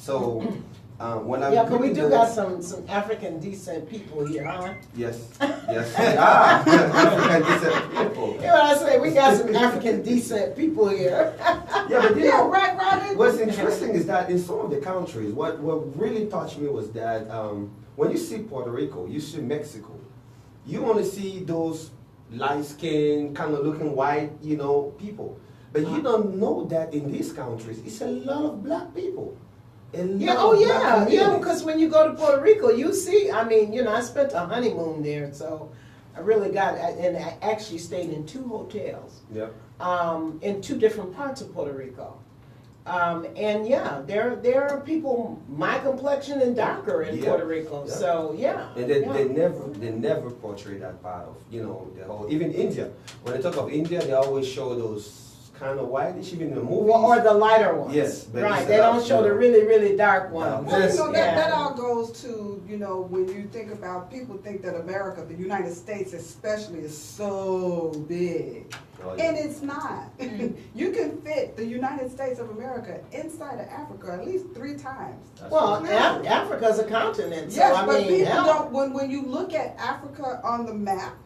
So when I'm yeah, but we do got some African descent people here, huh? Yes, yes, African descent people. You know what I say? We got some African descent people here. Yeah, but you know, right, Robin? what's interesting is that in some of the countries, what really touched me was that when you see Puerto Rico, you see Mexico, you only see those light-skinned, kind of looking white, you know, people. But you don't know that in these countries, it's a lot of black people. Yeah, because when you go to Puerto Rico, you see, I mean, you know, I spent a honeymoon there, so I really and I actually stayed in 2 hotels. Yep. In 2 different parts of Puerto Rico. And yeah, there are people my complexion and darker in Puerto Rico. Yeah. So yeah. And they never portray that part of, you know, the whole, even India. When they talk of India, they always show those kind of whitish, even in the movies. Or the lighter ones. Yes. Right, they don't show the really, really dark ones. Well, you know, that all goes to, you know, when you think about, people think that America, the United States especially, is so big. Oh, yeah. And it's not. You can fit the United States of America inside of Africa at least 3 times. Well, Africa's a continent, so yes, I but mean, people don't, when you look at Africa on the map,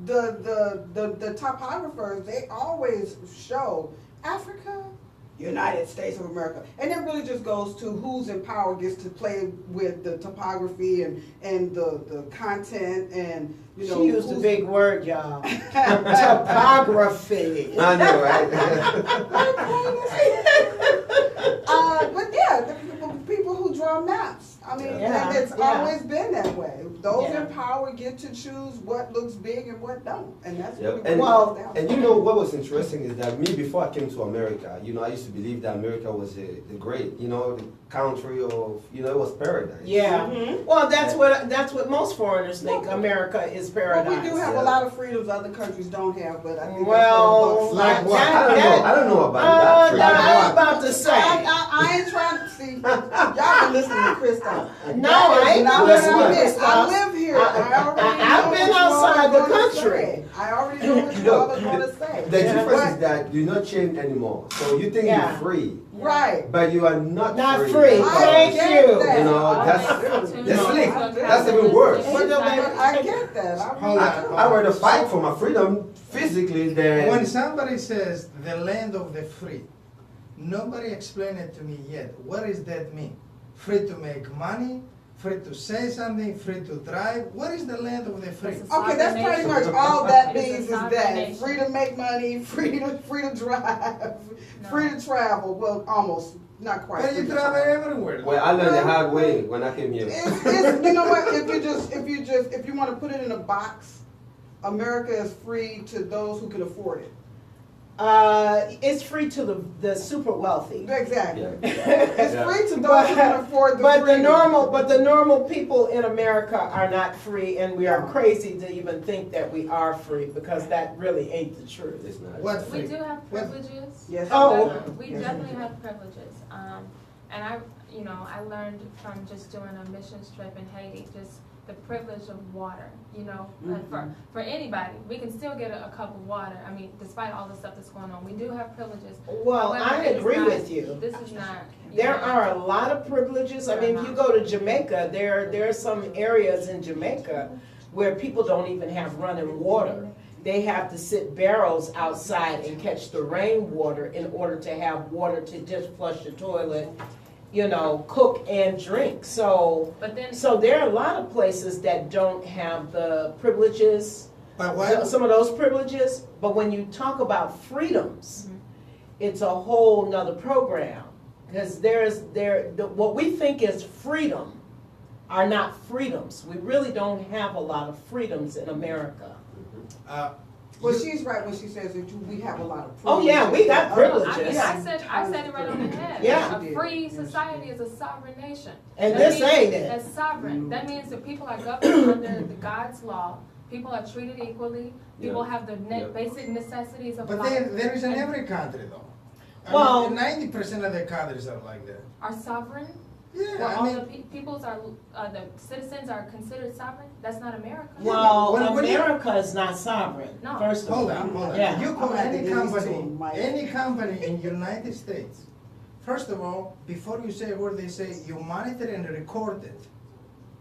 the topographers, they always show Africa, United States of America. And it really just goes to who's in power gets to play with the topography and the content and, you know. She used a big word, y'all. Topography. I know, right? But yeah, the people who draw maps. I mean, and it's always been that way. Those in power get to choose what looks big and what don't, and that's really what it boils down. And you know what was interesting is that me, before I came to America, you know, I used to believe that America was the great, you know, the country of, you know, it was paradise. Yeah. Mm-hmm. Well, that's what most foreigners think. America is paradise. Well, we do have a lot of freedoms other countries don't have, but I think like what? I don't know about that. I was about to say. I ain't trying to see. Y'all been listening to Christoph. No, I ain't been listening to Christoph. I live here. I've been outside the country. I already know what y'all are going to say. The difference is that you're not chained anymore. So you think you're free. Right. But you are not free. Thank you. You know, that's slick. That's even worse. I get that. I rather fight for my freedom physically than... When somebody says the land of the free, nobody explained it to me yet. What does that mean? Free to make money? Free to say something, free to drive. What is the land of the free? Okay, that's pretty much all that means is that free to make money, free to drive, free to travel. Well, almost, not quite. But you travel everywhere. Well, I learned the hard way when I came here. It's, you know what? If you want to put it in a box, America is free to those who can afford it. It's free to the super wealthy. Exactly. It's free to those who can afford the the normal people in America are not free, and we are crazy to even think that we are free, because that really ain't the truth. It's not. What free? We do have privileges. Yes. We definitely have privileges. And I learned from just doing a missions trip in Haiti, just the privilege of water, you know, for anybody. We can still get a cup of water. I mean, despite all the stuff that's going on, we do have privileges. Well, however, I agree with you. This is not. There are a lot of privileges. I mean, if you go to Jamaica, there are some areas in Jamaica where people don't even have running water. They have to sit barrels outside and catch the rainwater in order to have water to just flush the toilet, you know, cook and drink. So there are a lot of places that don't have the privileges, some of those privileges. But when you talk about freedoms, it's a whole nother program, because what we think is freedom are not freedoms. We really don't have a lot of freedoms in America. Well, she's right when she says that we have a lot of privileges. Oh yeah, we got privileges. I said it right on the head. Yeah. A free society is a sovereign nation. And this ain't it. That's sovereign. That means that people are governed under the God's law. People are treated equally. People have the basic necessities of life. But there is in every country, though. Well, 90% of the countries are like that. Are sovereign? Yeah, Where all the peoples are, the citizens are considered sovereign? That's not America. Well, America is not sovereign. No. Hold on. Yeah. You call any company in United States First of all, before you say a word, they say you monitor and record it.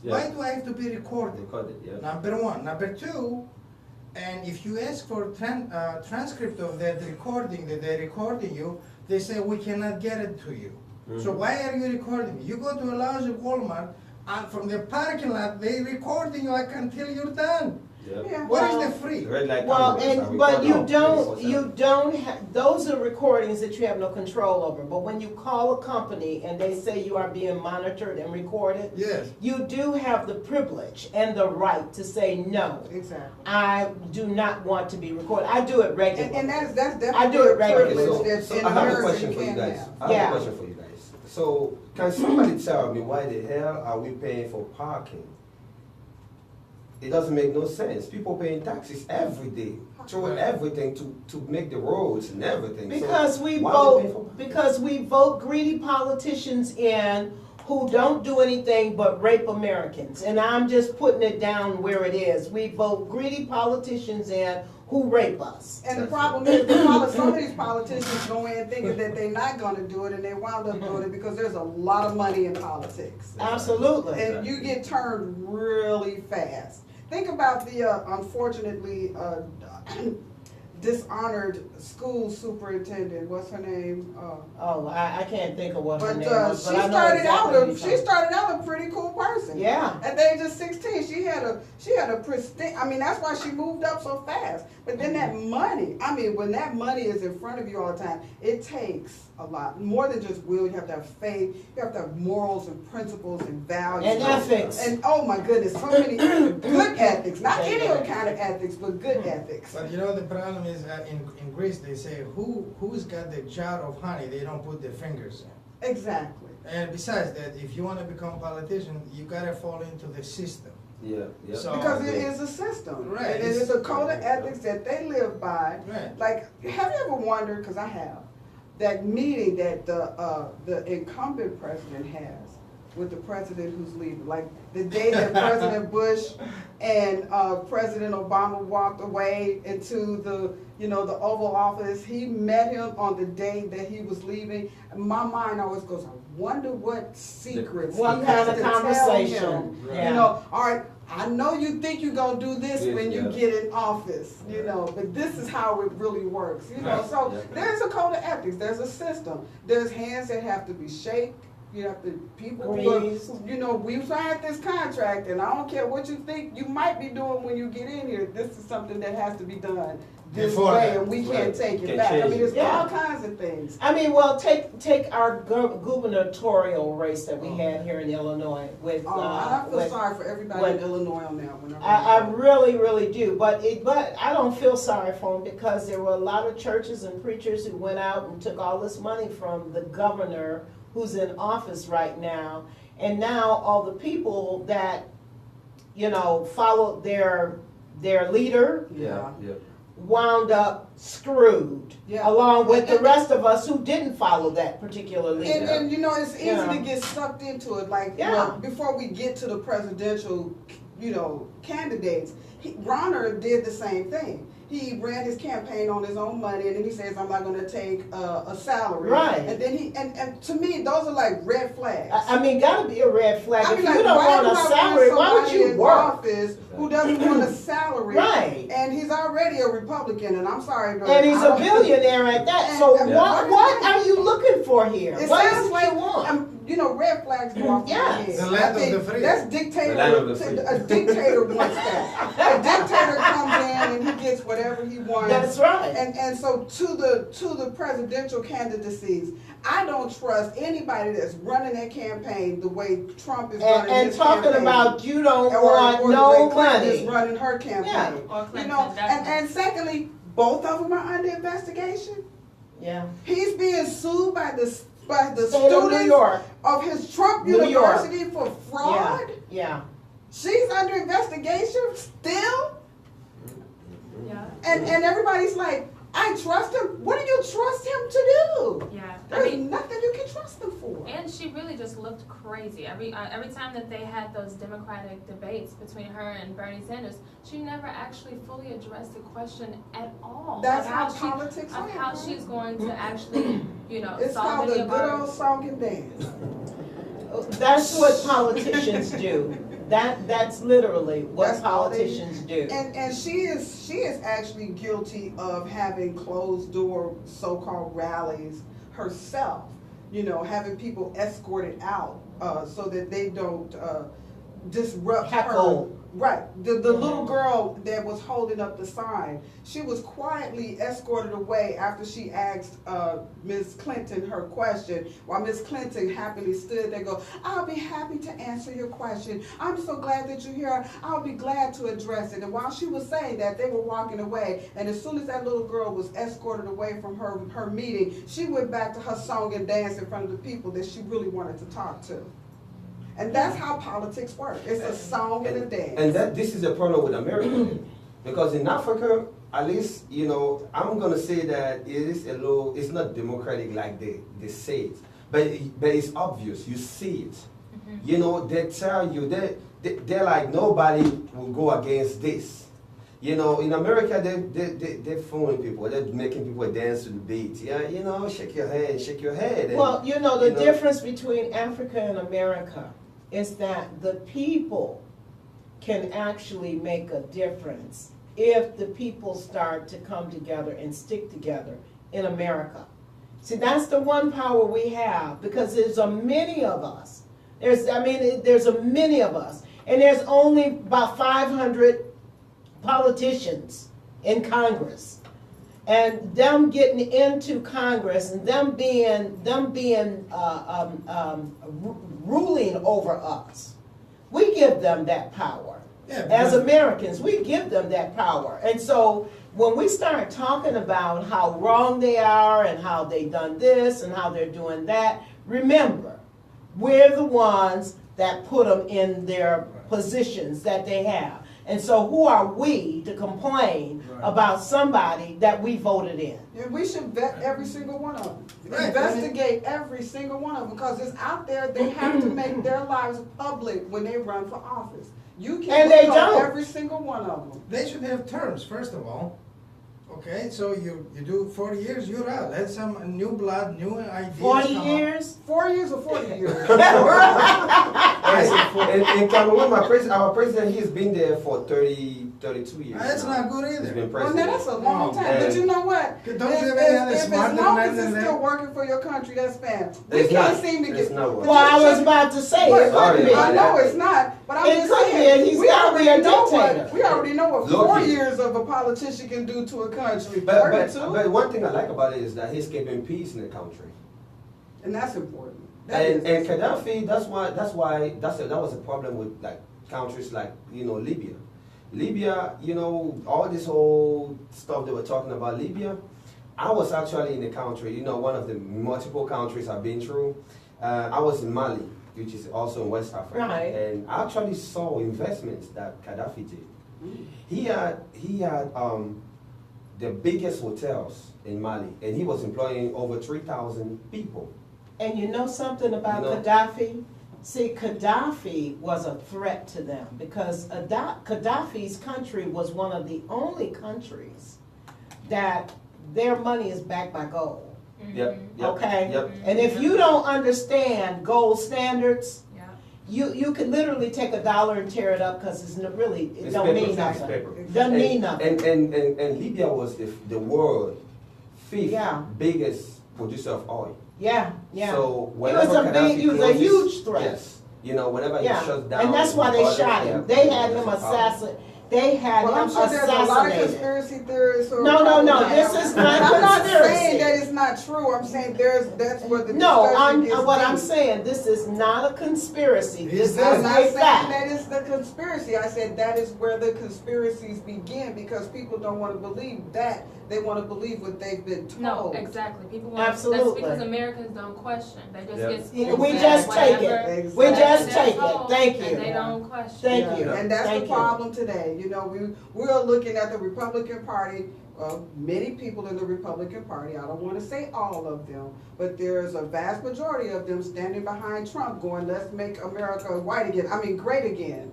Why do I have to be recorded? Recorded, yeah. Number one. Number two, and if you ask for transcript of that recording that they're recording you, they say we cannot get it to you. So why are you recording me? You go to a lousy Walmart, and from the parking lot, they recording you like until you're done. Yep. Yeah. What is the free? Red light Well, cameras are but you recorded. don't have, those are recordings that you have no control over. But when you call a company and they say you are being monitored and recorded, Yes. you do have the privilege and the right to say no. Exactly. I do not want to be recorded. I do it regularly. And that's definitely I do it a regularly. privilege Okay, that's so in I have a America question you for you can't guys. have. I have Yeah. a question for you guys. So, can somebody tell me why the hell are we paying for parking? It doesn't make no sense. People paying taxes every day, throwing everything to make the roads and everything. Because so we why we paying for vote, parking? because we vote greedy politicians in who don't do anything but rape Americans. And I'm just putting it down where it is. We vote greedy politicians in who rape us. And the problem is, some of these politicians go in thinking that they're not gonna do it, and they wound up doing it because there's a lot of money in politics. Absolutely. And you get turned really fast. Think about the unfortunately dishonored school superintendent. What's her name? Oh, I can't think of what her But name was, she but I know started exactly what you're she talking started out a pretty cool person. Yeah. At the age of 16, she had a pristine. I mean, that's why she moved up so fast. But then that money. I mean, when that money is in front of you all the time, it takes a lot more than just will. You have to have faith. You have to have morals and principles and values And ethics. And oh my goodness, so many good ethics. Not any old kind of ethics, but good ethics. But you know the problem is in Greece they say who's got the jar of honey, they don't put their fingers in. Exactly. And besides that, if you want to become a politician, you gotta fall into the system. Yeah, yeah. So- Because it is a system. Right. And it is a code of ethics that they live by. Right. Like, have you ever wondered, because I have, that meeting that the incumbent president has with the president who's leaving? Like, the day that President Bush and President Obama walked away into the Oval Office, he met him on the day that he was leaving. My mind always goes, I wonder what secrets What he kind has of to tell conversation? him. Yeah. You know, all right, I know you think you're gonna do this Yes, when you yeah. get in office, you know, but this is how it really works, you know. Right. So Yeah. there's a code of ethics, there's a system, there's hands that have to be shaked. You have to, people, Greased. you know, we signed this contract, and I don't care what you think you might be doing when you get in here. This is something that has to be done this Before way, that. and we Right. can't take it Can't back. I change mean, it. it's Yeah. all kinds of things. I mean, well, take our gubernatorial race that we had here in Illinois with. I feel with sorry for everybody with- in Illinois on that one. I really, really do, but I don't feel sorry for them because there were a lot of churches and preachers who went out and took all this money from the governor who's in office right now, and now all the people that, followed their leader Yeah, yeah. wound up screwed, Yeah. along with the rest of us who didn't follow that particular leader. And you know, it's easy Yeah. to get sucked into it. Like, Yeah. before we get to the presidential, candidates, Bronner did the same thing. He ran his campaign on his own money, and then he says, "I'm not going to take a salary." Right. And then and to me, those are like red flags. I mean, gotta be a red flag. I If mean, you like, don't why want do a I salary, want why would somebody you in work? office who doesn't want a salary? Right. And he's already a Republican, and I'm sorry, but And he's I a don't- billionaire at that. So And- what are you looking for here? It What sounds is like you want? red flags go off my Yes. head. The land I of think the free. That's The land of the free. A dictator wants that. A dictator comes in and he gets whatever he wants. That's right. And so to the presidential candidacies, I don't trust anybody that's running their campaign the way Trump is running And his talking campaign. about you don't Or want the way no Clinton is money. running her campaign. Yeah. Or Clinton, You know, definitely. and secondly, both of them are under investigation. Yeah. He's being sued by the State of New students York. of his Trump New York. University for fraud. Yeah. She's under investigation still. Yeah. And everybody's like, I trust him. What do you trust him to do? Yeah, There's nothing you can trust him for. and she really just looked crazy. Every time that they had those Democratic debates between her and Bernie Sanders, she never actually fully addressed the question at all. That's of how politics of are, how right? she's going to actually, It's solve called any a of good our. old song and dance. That's what politicians do. That's literally what That's all they politicians do. And she is actually guilty of having closed door so-called rallies herself. Having people escorted out so that they don't disrupt her. Heckle. Right. The little girl that was holding up the sign, she was quietly escorted away after she asked Ms. Clinton her question, while Ms. Clinton happily stood there and go, I'll be happy to answer your question. I'm so glad that you're here. I'll be glad to address it. And while she was saying that, they were walking away. And as soon as that little girl was escorted away from her meeting, she went back to her song and dance in front of the people that she really wanted to talk to. And that's how politics work. It's a song and a dance. And this is a problem with America. Because in Africa, at least, I'm going to say that it's not democratic like they say it. But it's obvious. You see it. Mm-hmm. They tell you, they're like, nobody will go against this. In America, they're fooling people. They're making people dance to the beat. Yeah, shake your head. And, Well, the difference between Africa and America is that the people can actually make a difference if the people start to come together and stick together in America. See, that's the one power we have, because there's a many of us. There's a many of us. And there's only about 500 politicians in Congress. And them getting into Congress and them being ruling over us, we give them that power. Yeah, As Americans, we give them that power. And so when we start talking about how wrong they are and how they've done this and how they're doing that, remember, we're the ones that put them in their positions that they have. And so who are we to complain about somebody that we voted in? And we should vet every single one of them. Right. Investigate every single one of them, because it's out there. They have to make their lives public when they run for office. You And can they look up don't. every single one of them. They should have terms, first of all. Okay, so you do 4 years, you're out. That's some new blood, new ideas. 40 come up. years? 4 years or 40 years? in Cameroon, our president, he's been there for 32 years. That's now. not good either. He's been Well, president. now that's a long time. And- But you know what? Don't you have any other If smarter as long men as than it's that? still working for your country, that's fine. We It's can't not. seem to It's get. not but working. Well, I you was should- about to say But- it could be. I know it's not, but I'm It just could be, saying. and he's we gotta be already a know dictator. what we already know what Look 4 here. years of a politician can do to a country. But 32, one thing I like about it is that he's keeping peace in the country. and that's important. That And is- Gaddafi, that was a problem with like countries like Libya. Libya, all this whole stuff they were talking about Libya. I was actually in the country, one of the multiple countries I've been through. I was in Mali, which is also in West Africa, Right. and I actually saw investments that Gaddafi did. He had the biggest hotels in Mali, and he was employing over 3,000 people. And you know something about You know- Gaddafi? See, Gaddafi was a threat to them because Gaddafi's country was one of the only countries that their money is backed by gold. Yep. Okay? Yep. And if you don't understand gold standards, Yeah. you could literally take $1 and tear it up because it It's don't paper, mean it's nothing. paper. Doesn't mean nothing. And Libya was the world fifth Yeah. biggest producer of oil. Yeah, yeah. So He whenever was a Gaddafi big, he was a closes- huge threat. Yes. Whenever Yeah, he shuts down. and that's why they oil, shot him. yeah, They had him that's a problem. assassinated. They had Well, him I'm sure there's a lot of assassinated. conspiracy theorists. Or No, this is not I'm not conspiracy. saying that it's not true. I'm saying that's where the No, discussion gets what I'm deep. saying, this is not a conspiracy. This is that- I'm not a saying fact. that it's the conspiracy. I said that is where the conspiracies begin because people don't want to believe that. They want to believe what they've been told. No, exactly. People want Absolutely. That's because Americans don't question. They just Yeah. get Yeah, spoon we fed just take whatever it. Exactly. We just they're take it. told, Thank And you. they don't question. Thank Yeah. you. And that's Thank the you. problem today. We're looking at the Republican Party of many people in the Republican Party, I don't want to say all of them, but there's a vast majority of them standing behind Trump going, let's make America white again, great again.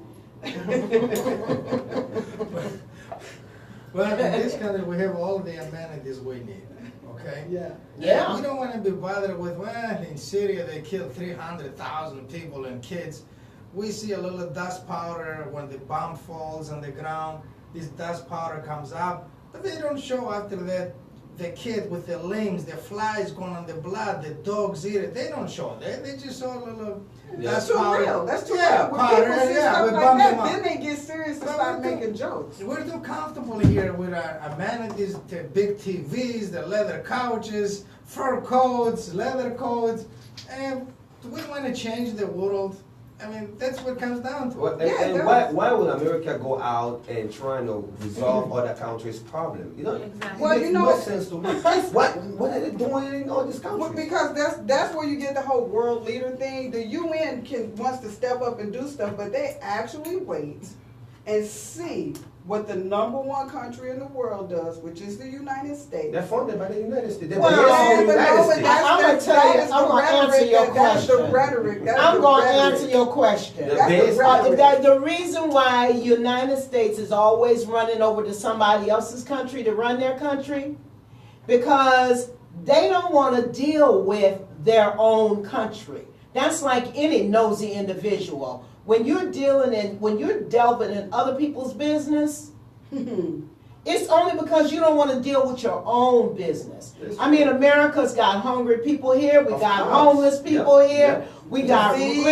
Well, in this country, we have all the amenities we need, okay? Yeah. Yeah. We don't want to be bothered with, well, in Syria they killed 300,000 people and kids. We see a little dust powder when the bomb falls on the ground. This dust powder comes up, but they don't show after that the kid with the limbs, the flies going on the blood, the dogs eat it. They don't show that. They just show a little That's dust too powder. real. That's too Yeah, real. When powder, people see yeah, stuff we like bump that, them up. then they get serious and But start we're making jokes. We're too comfortable here with our amenities, the big TVs, the leather couches, fur coats, leather coats, and do we want to change the world? I mean, that's what it comes down to. Well, Yeah, and that's- why would America go out and try to resolve other countries' problem? You know, Exactly. Well, it makes you know- no sense to me. What are they doing in all these Well, countries? because that's where you get the whole world leader thing. The UN wants to step up and do stuff, but they actually wait and see what the #1 country in the world does, which is the United States. They're funded by the United States. They're Well, based in Yeah, the but United no, but States. I'm gonna tell you, I'm gonna answer your That's the question. rhetoric. That's I'm the going to rhetoric. answer your question. They're That's the based- rhetoric. The reason why United States is always running over to somebody else's country to run their country, because they don't want to deal with their own country. That's like any nosy individual. When you're delving in other people's business, it's only because you don't want to deal with your own business. I mean, America's got hungry people here. We Of got course. homeless people Yeah, here. yeah. We got Disease,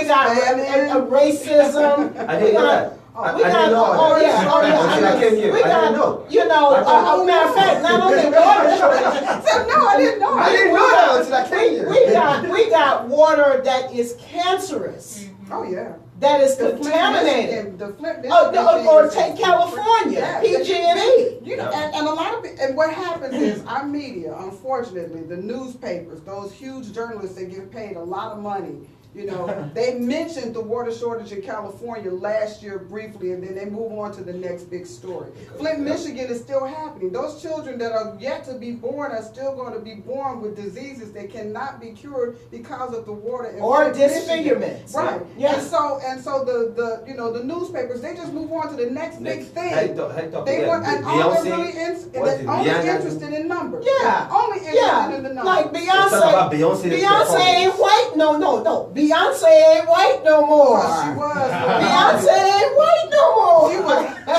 racism. I didn't know that. I We got, didn't know oh that. yeah, oh yeah. Until I came here. We I got, didn't know. you know, matter of fact, not only water shortage. So, no, I didn't know. I didn't know that until I came here. We got water that is cancerous, Oh yeah. that is The Flint, contaminated. Michigan- the Flint, Oh, Michigan or thing is- take California, Yeah, PG&E. You know, Yeah. and a lot of and what happens is our media, unfortunately, the newspapers, those huge journalists that get paid a lot of money. You know, they mentioned the water shortage in California last year briefly, and then they move on to the next big story. Flint, Michigan is still happening. Those children that are yet to be born are still going to be born with diseases that cannot be cured because of the water. In Or Flint, Michigan. disfigurements. Right. Yeah. And so the you know the newspapers, they just move on to the next big thing. They yeah, want, and all they're Beyonce, really what's it, only Rihanna? interested in numbers. Yeah. They're only interested in the numbers. Like Let's talk about Beyonce. Beyonce ain't white. No. Beyonce ain't white no more. Well, she was. Beyonce ain't white no more.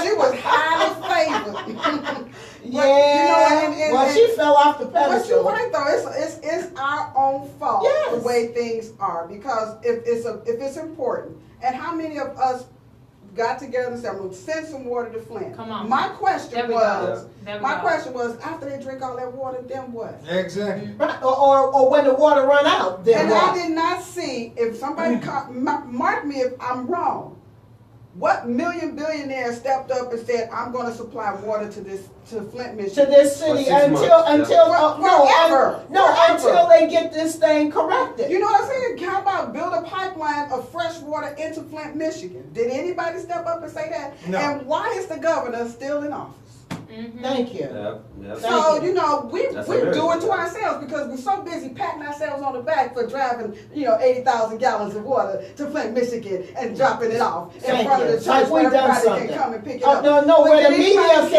She was highly favored. Yeah. and Well, she fell off the But you're pedestal. right though. It's our own fault Yes. the way things are, because if it's important, and how many of us got together and said, I'm gonna send some water to Flint. Come on. My There question we was, go. There we my go. question was, after they drink all that water, then what? Exactly. Right. Or when the water run out, then And what? I did not see, if somebody mark me if I'm wrong, what million billionaire stepped up and said, I'm going to supply water to Flint, To Michigan? this city For 6 months, Forever. until they get this thing corrected. You know what I'm saying? How about build a pipeline of fresh water into Flint, Michigan? Did anybody step up and say that? No. And why is the governor still in office? Thank you. Yeah. So, you. you know, we That's do it America. to ourselves because we're so busy patting ourselves on the back for driving, 80,000 gallons of water to Flint, Michigan and dropping it off in Thank front of you. the church Like where we done everybody something. can come and pick it Oh, up. no, But where the did media anybody see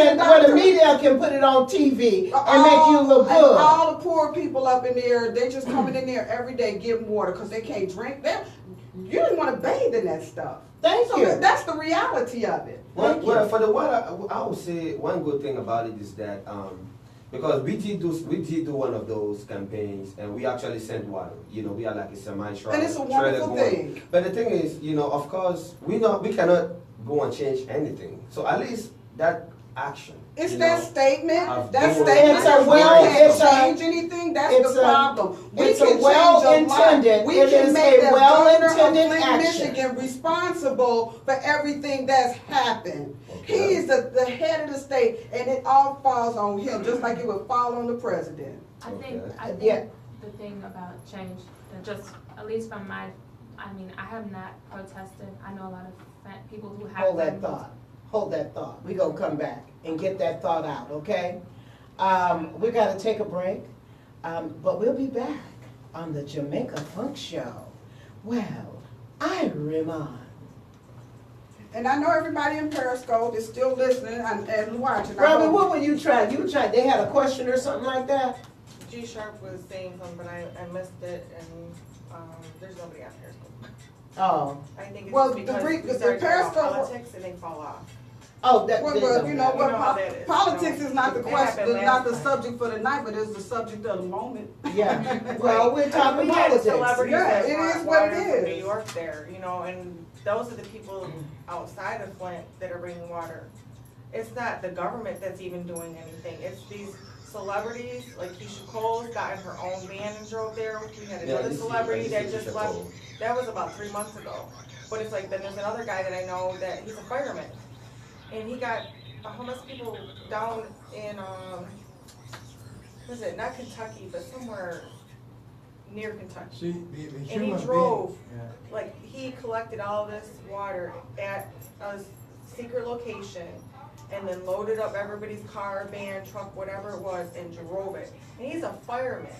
can put it on TV and make you look And good. all the poor people up in there, they just coming in there every day getting water because they can't drink. You didn't want to bathe in that stuff. Thank So you. that's the reality of it. Thank you. Well, for the water, I would say one good thing about it is that because we did do one of those campaigns, and we actually sent water. We are like a semi-trailer. And it's a wonderful going. thing. But the thing is, of course, we cannot go and change anything. So at least that action. It's you that know, statement. of That doing- statement. It's a we well- can't it's a- change anything. That's it's the a- problem. We it's a can change well-intended- a lot. We it can is make a the governor of well-intended Flint, action. Michigan responsible for everything that's happened. Okay. He's the head of the state, and it all falls on him, just like it would fall on the president. I think Yeah. the thing about change, that just at least from I have not protested. I know a lot of people who have. Hold that thought. Hold that thought. We're going to come back and get that thought out, okay? We got to take a break, but we'll be back on the Jamaica Funk Show. Well, I remind. And I know everybody in Periscope is still listening and watching. Robin, what were you trying? You tried. They had a question or something like that. G Sharp was saying something, but I missed it, and there's nobody on Periscope. Oh. I think it's Well, just the because brief- we the start talking about Periscope- politics and they fall off. Oh, that. Well, that- you know what? how that is. Politics is not the It question, happened not the last time. subject for the night, but it's the subject of the moment. Yeah. Well, we're talking We had politics. celebrities Yeah, that it brought is what it water from is. New York there, you know, and those are the people outside of Flint that are bringing water. It's not the government that's even doing anything. It's these celebrities, like Keisha Cole's got in her own van and drove there. We had another celebrity that just left. That was about 3 months ago. But it's like, then there's another guy that I know that he's a fireman. And he got homeless people down in, what is it, not Kentucky, but somewhere near Kentucky. See, the And human he drove, being, yeah. like, he collected all this water at a secret location and then loaded up everybody's car, van, truck, whatever it was, and drove it. And he's a fireman.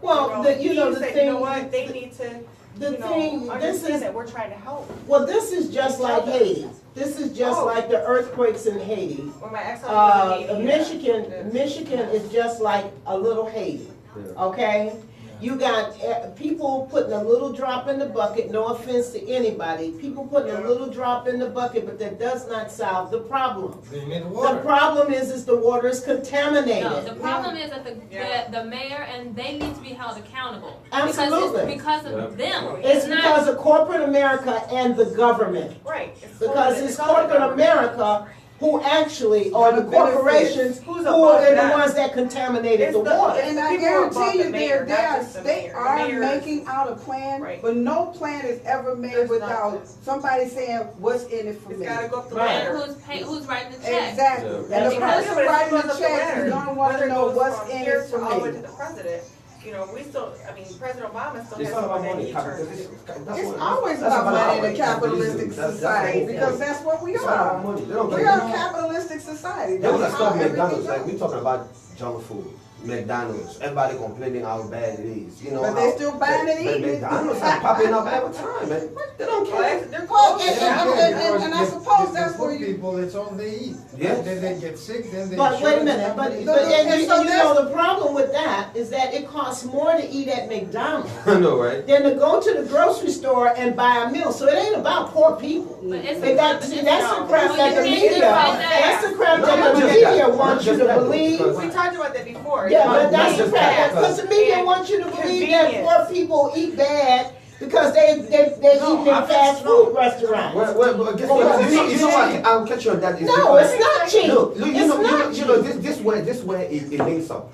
Well, He the said, thing. you know what, they need to, The you know, thing. This understand is. that we're trying to help. Well, this is just like Haiti. This is just Oh. like the earthquakes in Haiti. When my ex-husband was in Haiti, yeah. Michigan is just like a little Haiti. Yeah. Okay. You got people putting a little drop in the bucket, no offense to anybody, people putting a little drop in the bucket, but that does not solve the problem. They need The water. problem is the water is contaminated. No, the problem is that Yeah. the mayor and they need to be held accountable. Absolutely. Because of them. It's not- because of corporate America and the government. Right. Because it's all the corporate government. America who actually, or the The benefits. corporations, Who's who are above the that? ones that contaminated It's the the- water. And I People are above guarantee the you, mayor, not just the they mayor. The are mayor is- making out a plan, Right. but no plan is ever made There's without not. somebody saying, what's in it for It's me? gotta go up the Right. ladder. Who's writing the check? Exactly. Yeah. And the That's right. person But writing it the goes up check ladder. is gonna want Whether to it know goes what's from in here it for to all the way to me. the president. You know, we still, I mean, President Obama still It's has all about someone that money. he turns Capitalism. to. It's always about money in a capitalistic society, because that's what we It's all about are. money. They don't We care. are a capitalistic society. They wanna That's stop how everything McDonald's. Like goes. we talking about junk food, McDonald's. Everybody complaining how bad it is. You know, But they still buying it, but eating it. McDonald's are popping up every time, man. They don't Well, care. they're Well, close. and- Yeah. and I suppose that's for where you- people, it's all they eat. Yes. Then they get sick, then they. But wait a shut minute, down. but and and so you know the problem with that is that it costs more to eat at McDonald's I know, right? than to go to the grocery store and buy a meal. So it ain't about poor people. But it's They got, see, that's the crap Well, that you the can't media, get right there. that's the crap No, that not the just media that. wants you Not to just that, believe. because- We talked about that before. Yeah, not- but not that's the just crap, that, because the media and wants you to believe that convenience. poor people eat bad because they No, eat in I'm fast just- food restaurants. Well, guess what? You know what? I'll catch you on that. No, it's not cheap. Look, you It's know, not you know, cheap. this way it links up.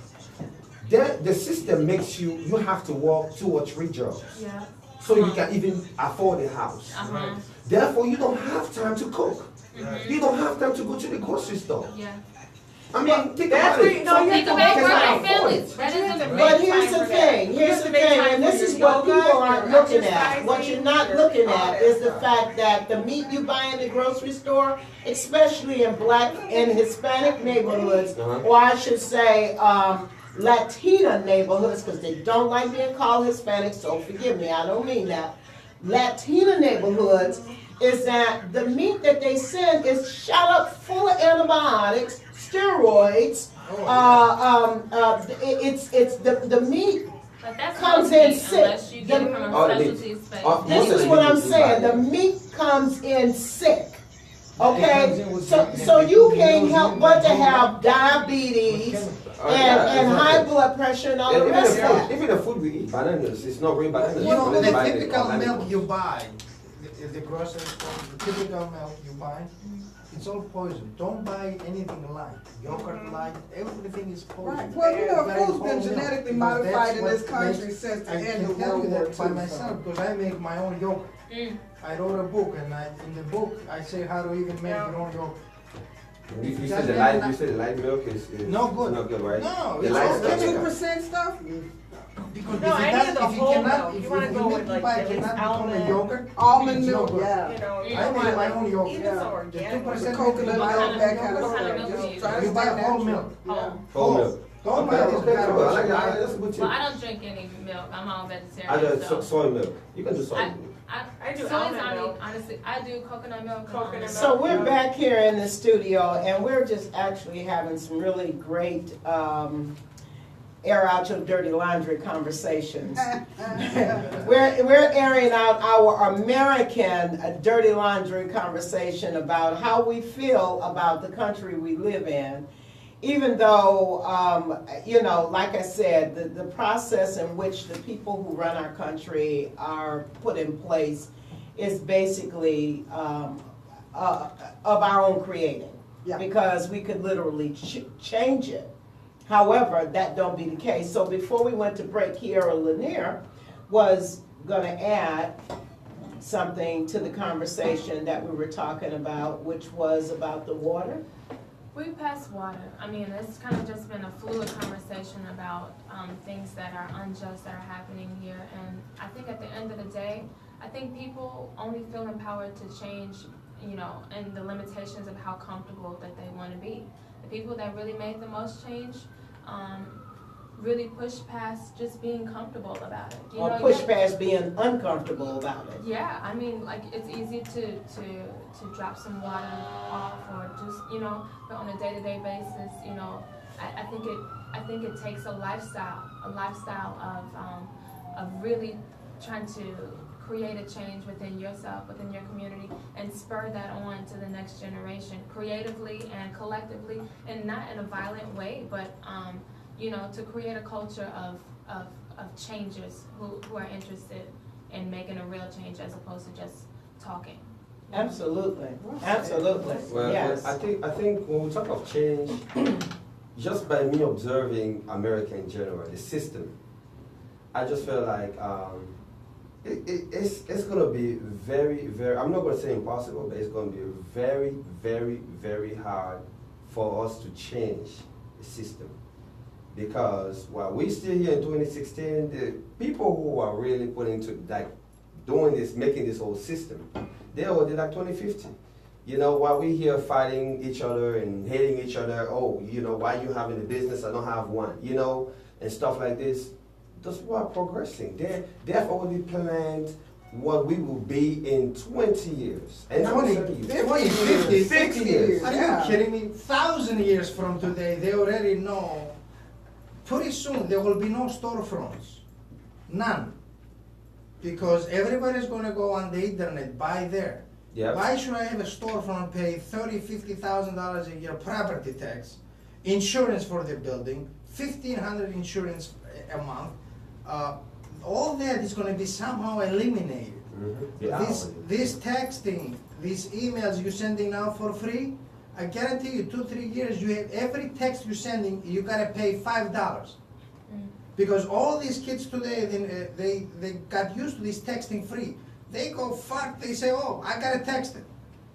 The system makes you have to work 2 or 3 jobs Yeah. so you can even afford a house. Uh-huh. Therefore, you don't have time to cook. Mhm. You don't have time to go to the grocery store. Yeah. I mean, think That's about where it. you know Some you Think people about cannot working afford families. it. That is a But big here's time the for thing, that. here's the thing, and this is what people aren't looking at. What you're not looking at is the fact that the meat you buy in the grocery store, especially in Black and Hispanic neighborhoods, or I should say, Latina neighborhoods, because they don't like being called Hispanic, so forgive me, I don't mean that. Latina neighborhoods, is that the meat that they send is shot up full of antibiotics, steroids. It's the meat. But that's comes not in meat sick. unless you get it from Oh, a the specialty meat. space. Oh, This most of is the what meat I'm is saying. bad. The meat comes in sick. It comes Okay, in with so sick, you and can't people help use but to it have diabetes Oh, yeah, and high exactly. blood pressure and all And the even rest the of food, that. even the food we eat, bananas, it's not real bananas. You know, It's the by typical organic milk you buy, the grocery store, the typical milk you buy, it's all poison. Don't buy anything light. Yogurt light, everything is poison. Right. Well, you know, Very food's been whole milk, genetically because modified that's in what this country makes- since the I end can of tell World you War that by II. myself, because I make my own yogurt. Mm. I wrote a book, and in the book I say how to even make Yeah. your own yogurt. You said the light milk is no good. Not good, right? No, the it's light okay. stuff. 2% stuff? Because No, I need the whole milk. You wanna go with, like, at least almond. yogurt, Almond it's milk, no good. yeah. You know, you I don't make want my like, own yogurt. even Yeah. some organic. The 2% Coconut milk, milk, that kind of What kind of stuff. milk do you Try to You stay buy whole natural. milk. Yeah. Whole milk. Whole Okay, milk is okay, better. cool. I like that. That's a good tip. Well, I don't drink any milk. I'm all vegetarian. I just so. soy milk. You can do soy milk. I do so almond it's only- milk. honestly, I do coconut milk. Coconut milk. So we're back here in the studio, and we're just actually having some really great air out your dirty laundry conversations. We're airing out our American dirty laundry conversation about how we feel about the country we live in. Even though, like I said, the process in which the people who run our country are put in place is basically of our own creating. Yeah. Because we could literally change it. However, that don't be the case. So before we went to break, Kiarra Lanier was going to add something to the conversation that we were talking about, which was about the water. We pass water. I mean, it's kind of just been a fluid conversation about things that are unjust that are happening here. And I think at the end of the day, I think people only feel empowered to change, and the limitations of how comfortable that they want to be. The people that really made the most change really push past just being comfortable about it. Or push past being uncomfortable about it. Yeah, I mean, like, it's easy to drop some water off or just, but on a day-to-day basis, I think it takes a lifestyle of really trying to create a change within yourself, within your community, and spur that on to the next generation, creatively and collectively, and not in a violent way, but to create a culture of changers who are interested in making a real change as opposed to just talking. Absolutely, absolutely. Well, yes. I think when we talk of change, just by me observing America in general, the system, I just feel like it's going to be very, very, I'm not going to say impossible, but it's going to be very, very, very hard for us to change the system. Because while we're still here in 2016, the people who are really putting to, like, doing this, making this whole system, they're already like 2050. While we're here fighting each other and hating each other, why you having a business, I don't have one, and stuff like this. Those people are progressing. They have already planned what we will be in 20 years. And 20, 50 years. Are you kidding me? 1,000 years from today, they already know. Pretty soon, there will be no storefronts. None. Because everybody's going to go on the internet, buy there. Yep. Why should I have a storefront pay $30,000, $50,000 a year property tax, insurance for the building, $1,500 insurance a month? All that is going to be somehow eliminated. Mm-hmm. Yeah. This texting, these emails you're sending now for free, I guarantee you 2-3 years, you have every text you're sending, you gotta pay $5. Because all these kids today, they got used to this texting free. They go fuck, they say, oh, I gotta text it.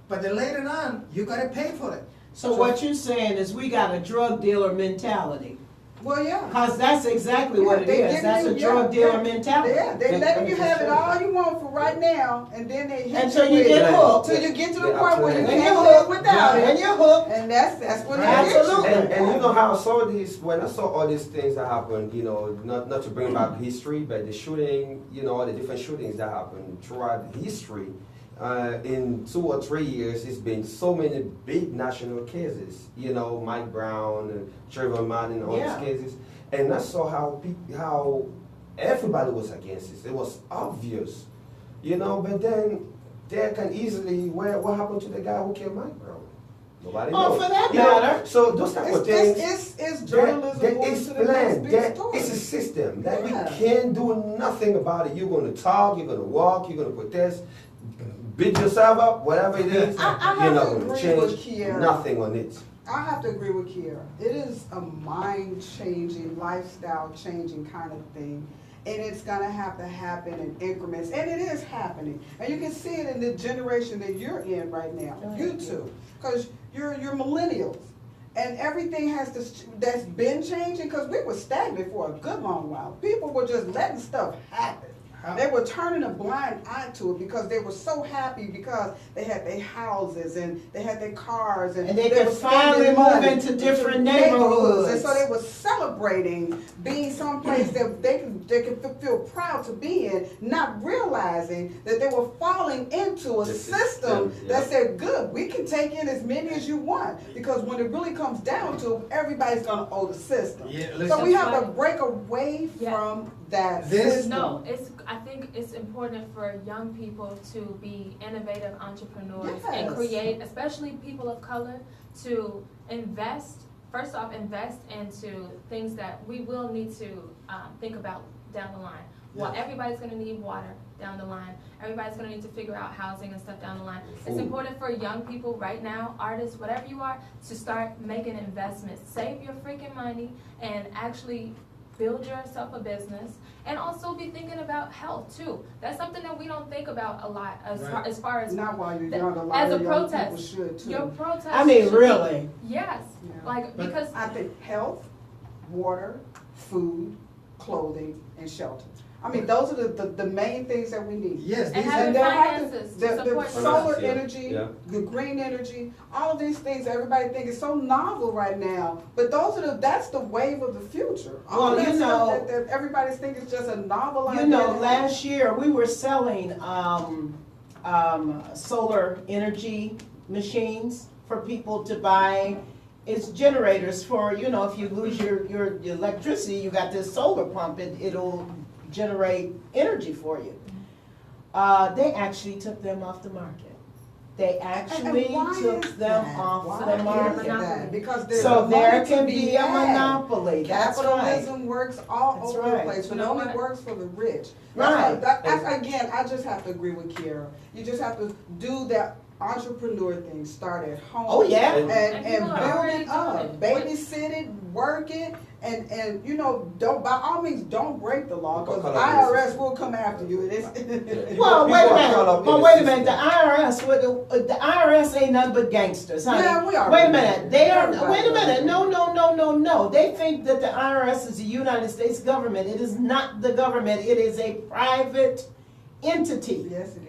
But then later on, you gotta pay for it. So what you're saying is we got a drug dealer mentality. Well, yeah. Because that's exactly what it they is. give That's you- a drug dealer yeah. mentality. Yeah, they letting you have it all you want for right now, and then they hit Until you with get it. hooked. Till you get to the Yeah, point where you absolutely. can't When live you're without When it. you're hooked, And that's when Absolutely. And you know how I saw these, when I saw all these things that happened, not to bring back history, but the shooting, all the different shootings that happened throughout history, in 2 or 3 years, it's been so many big national cases, Mike Brown and Trayvon Martin, all Yeah. these cases. And I saw how everybody was against this. It was obvious, but then there can easily, what happened to the guy who killed Mike Brown? Nobody knows. for that matter. So those type of things. It's journalism. It's to the next planned. big story. It's a system that Yeah. we can't do nothing about it. You're going to talk, you're going to walk, you're going to protest, beat yourself up, whatever it is. I You're have not to going to agree with change Kiarra. nothing on it. I have to agree with Kiarra. It is a mind-changing, lifestyle-changing kind of thing. And it's gonna have to happen in increments, and it is happening. And you can see it in the generation that you're in right now, you two, because you're millennials. And everything that's been changing, because we were stagnant for a good long while. People were just letting stuff happen. They were turning a blind eye to it because they were so happy because they had their houses and they had their cars and they could finally move into different neighborhoods. And so they were celebrating being someplace that they could feel proud to be in, not realizing that they were falling into a system that said, good, we can take in as many as you want, because when it really comes down to it, everybody's going to owe the system. So we have to break away from that system. No, I think it's important for young people to be innovative entrepreneurs and create, especially people of color, to invest into things that we will need to think about down the line. Well, everybody's going to need water down the line. Everybody's going to need to figure out housing and stuff down the line. It's important for young people right now, artists, whatever you are, to start making investments. Save your freaking money and actually build yourself a business, and also be thinking about health too. That's something that we don't think about a lot as far as not while you're young. A lot as of a young protest. people should too. Your protest. I mean, really. Yes, because I think health, water, food, clothing, and shelter. I mean, those are the main things that we need. Yes, and having finances to support the solar energy, the green energy, all of these things everybody think is so novel right now. But that's the wave of the future. All that stuff that everybody's thinking is just a novel idea. You know, last year we were selling solar energy machines for people to buy. It's generators for, you know, if you lose your electricity, you got this solar pump, it'll generate energy for you. They actually took them off the market. They actually took them off the market. Because so there can be a monopoly. Capitalism works all over the place, but it only works for the rich. Again, I just have to agree with Kiarra. You just have to do that entrepreneur thing. Start at home. Oh yeah, and build it up, babysit it, work it, and you know, don't, by all means, don't break the law, because the IRS will come after you. Well, wait a minute. But wait a minute. The IRS ain't nothing but gangsters, honey. Yeah, we are. Wait a minute. They are. Wait a minute. No. They think that the IRS is the United States government. It is not the government. It is a private entity. Yes, it is.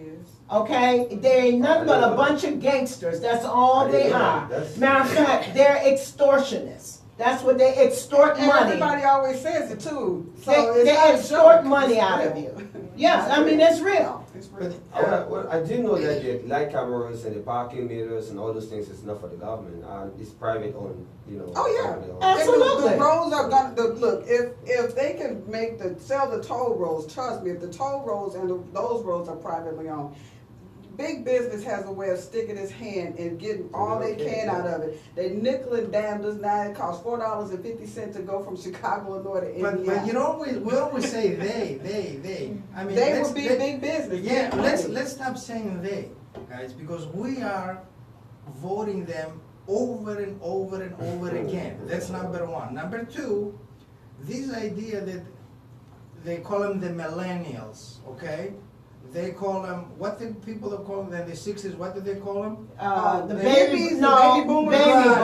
Okay, they ain't nothing but a bunch of gangsters. That's all they are. Matter of fact, they're extortionists. That's what they extort money. Everybody always says it too. So they extort money out of you. Yes, I mean it's real. Well, I do know that the light cameras and the parking meters and all those things is not for the government. It's private owned, you know. Oh yeah, absolutely. The roads are gonna look. If they can sell the toll roads, trust me. If the toll roads and those roads are privately owned, big business has a way of sticking its hand and getting all they can out of it. They nickel and dime us now. It costs $4.50 to go from Chicago, Illinois to Indiana. But you know, we always say they. I mean, they would be big business. Yeah, let's stop saying they, guys, because we are voting them over and over and over again. That's number one. Number two, this idea that they call them the millennials, okay? They call them, what did people call them in the 60s, what did they call them? The baby boomers.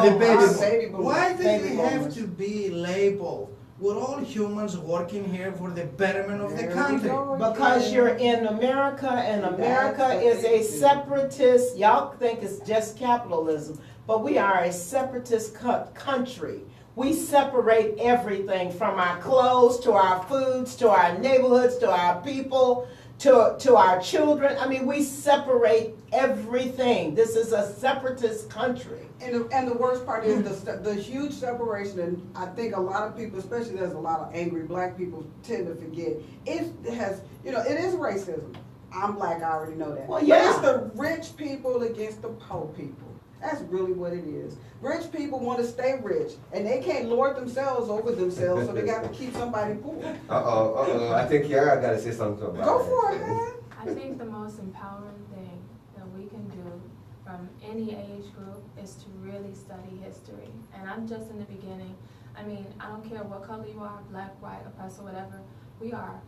The baby boomers. Why do they have to be labeled? We're all humans working here for the betterment of the country. Because you're in America, and America is a separatist, y'all think it's just capitalism, but we are a separatist country. We separate everything from our clothes, to our foods, to our neighborhoods, to our people, to our children. I mean, we separate everything. This is a separatist country. And the worst part is the huge separation, and I think a lot of people, especially there's a lot of angry black people, tend to forget. It has, you know, it is racism. I'm black, I already know that. Well, yeah. But it's the rich people against the poor people. That's really what it is. Rich people want to stay rich, and they can't lord themselves over themselves, so they got to keep somebody poor. I think Kiarra got to say something about Go that. for it, man. I think the most empowering thing that we can do from any age group is to really study history. And I'm just in the beginning. I mean, I don't care what color you are, black, white, oppressor, whatever. We are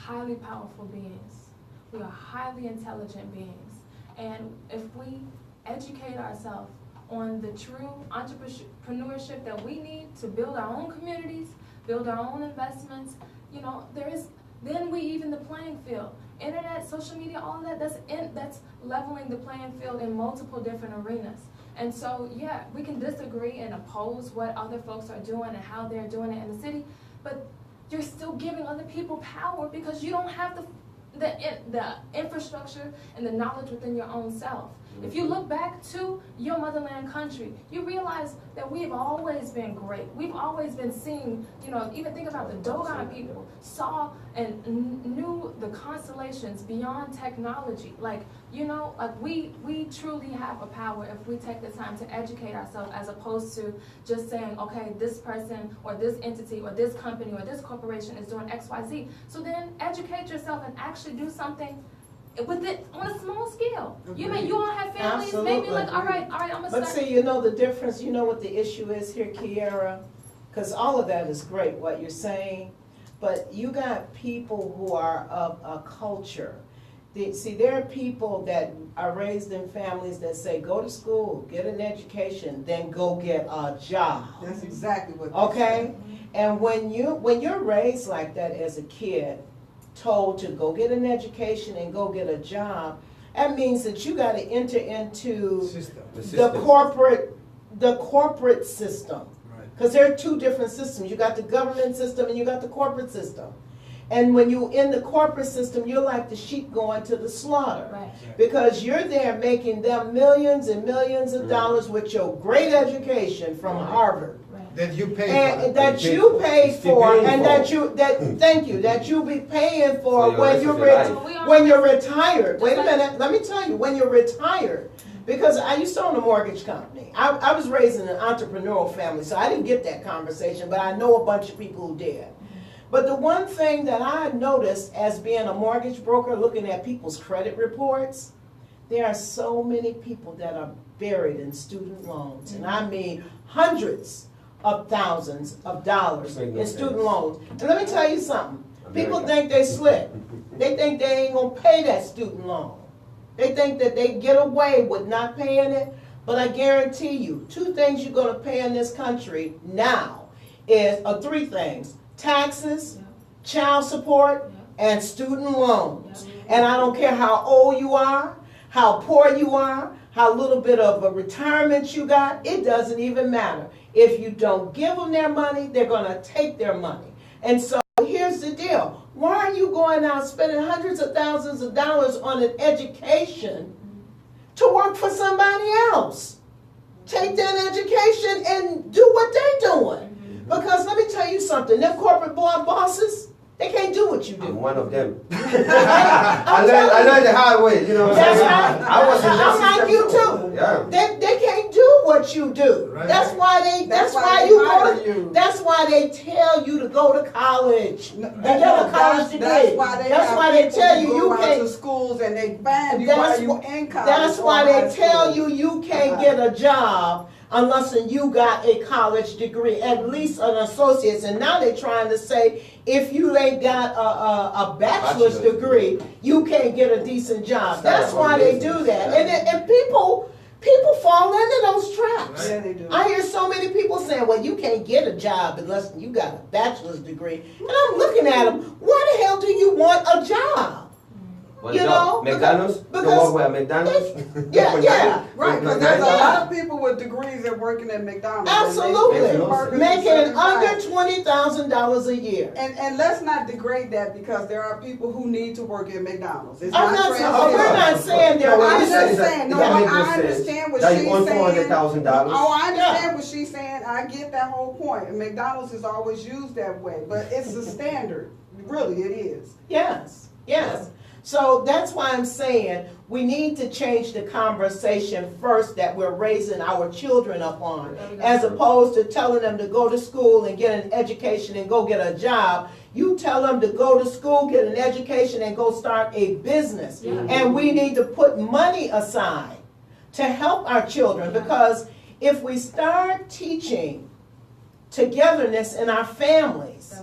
highly powerful beings. We are highly intelligent beings. And if we educate ourselves on the true entrepreneurship that we need to build our own communities, build our own investments, you know, then we even the playing field. Internet, social media, all that, that's leveling the playing field in multiple different arenas. And so, yeah, we can disagree and oppose what other folks are doing and how they're doing it in the city, but you're still giving other people power because you don't have the infrastructure and the knowledge within your own self. If you look back to your motherland country, you realize that we've always been great. We've always been seen, you know, even think about the Dogon people, saw and knew the constellations beyond technology. Like, you know, like we truly have a power if we take the time to educate ourselves as opposed to just saying, okay, this person or this entity or this company or this corporation is doing X, Y, Z. So then educate yourself and actually do something with it on a small scale. You mean you all have families, Absolutely. maybe like, all right, I'm gonna But start. see, you know the difference, you know what the issue is here, Kiarra? Because all of that is great, what you're saying, but you got people who are of a culture. See, there are people that are raised in families that say, go to school, get an education, then go get a job. That's exactly what. Okay? And when you're raised like that as a kid, told to go get an education and go get a job, that means that you got to enter into the corporate system. Because there are two different systems. You got the government system and you got the corporate system. And when you're in the corporate system, you're like the sheep going to the slaughter. Right. Because you're there making them millions and millions of dollars with your great education from Harvard. That you pay And for. that you paid for, and that you'll be paying for when you're retired. Wait a minute, let me tell you, when you're retired, because I used to own a mortgage company. I was raised in an entrepreneurial family, so I didn't get that conversation, but I know a bunch of people who did. But the one thing that I noticed as being a mortgage broker, looking at people's credit reports, there are so many people that are buried in student loans, and I mean hundreds of thousands of dollars in student loans. And let me tell you something. People think they slick. They think they ain't gonna pay that student loan. They think that they get away with not paying it. But I guarantee you, two things you're gonna pay in this country now is three things: taxes, child support, and student loans. And I don't care how old you are, how poor you are, how little bit of a retirement you got, it doesn't even matter. If you don't give them their money, they're going to take their money. And so here's the deal. Why are you going out spending hundreds of thousands of dollars on an education to work for somebody else? Take that education and do what they're doing. Because let me tell you something, them corporate bosses, they can't do what you do. I'm one of them. I learned the hard way, you know what I'm saying? Right. I was in that I'm like you too. Yeah. They can't do what you do. Right. That's why they tell you to go to college. They get a college degree. That's why they tell you go out can't. to schools and they ban you while you in college. That's why they tell you can't get a job unless you got a college degree, at least an associate's. And now they're trying to say if you ain't got a bachelor's degree, you can't get a decent job. That's why they do that. And people fall into those traps. Yeah, they do. I hear so many people saying, well, you can't get a job unless you got a bachelor's degree. And I'm looking at them, why the hell do you want a job? Well, You know, McDonald's? because you work with McDonald's? Yeah. Right, because there's a lot of people with degrees that working at McDonald's. Absolutely. Making under $20,000 a year. And let's not degrade that because there are people who need to work at McDonald's. It's I'm not saying they're I'm just saying, I understand what she's saying. $400,000. Oh, I understand what she's saying. I get that whole point. And McDonald's is always used that way, but it's the standard. Really, it is. Yes. So that's why I'm saying we need to change the conversation first that we're raising our children up on, as opposed to telling them to go to school and get an education and go get a job. You tell them to go to school, get an education, and go start a business. And we need to put money aside to help our children, because if we start teaching togetherness in our families,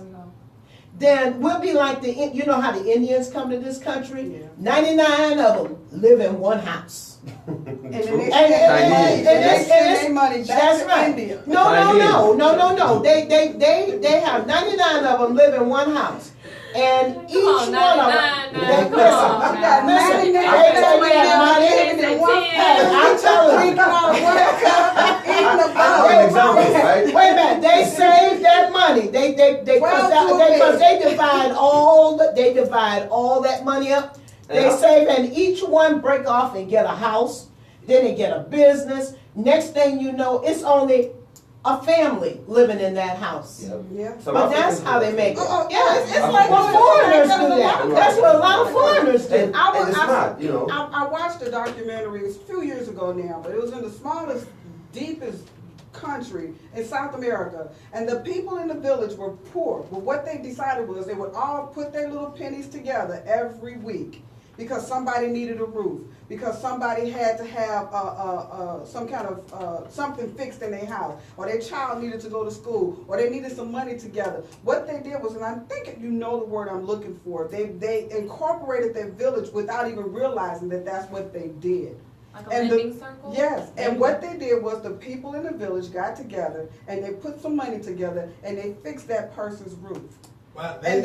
then we'll be like you know how the Indians come to this country? 99 of them live in one house. And then they send their money back to India. No. They have 99 of them live in one house. And each one of them, they take that money. I'm telling you. Wait a minute. They save that money. Because they divide all that money up. They save, and each one break off and get a house. Then they get a business. Next thing you know, it's only a family living in that house. But that's how they make it. It's like foreigners do that. That's what a lot of foreigners do. I watched a documentary, it was a few years ago now, but it was in the smallest, deepest country in South America, and the people in the village were poor. But what they decided was they would all put their little pennies together every week because somebody needed a roof, because somebody had to have some kind of something fixed in their house, or their child needed to go to school, or they needed some money together. What they did was, and I'm thinking you know the word I'm looking for, they incorporated their village without even realizing that that's what they did. Like a lending circle? Yes, and what they did was the people in the village got together and they put some money together and they fixed that person's roof. Well, and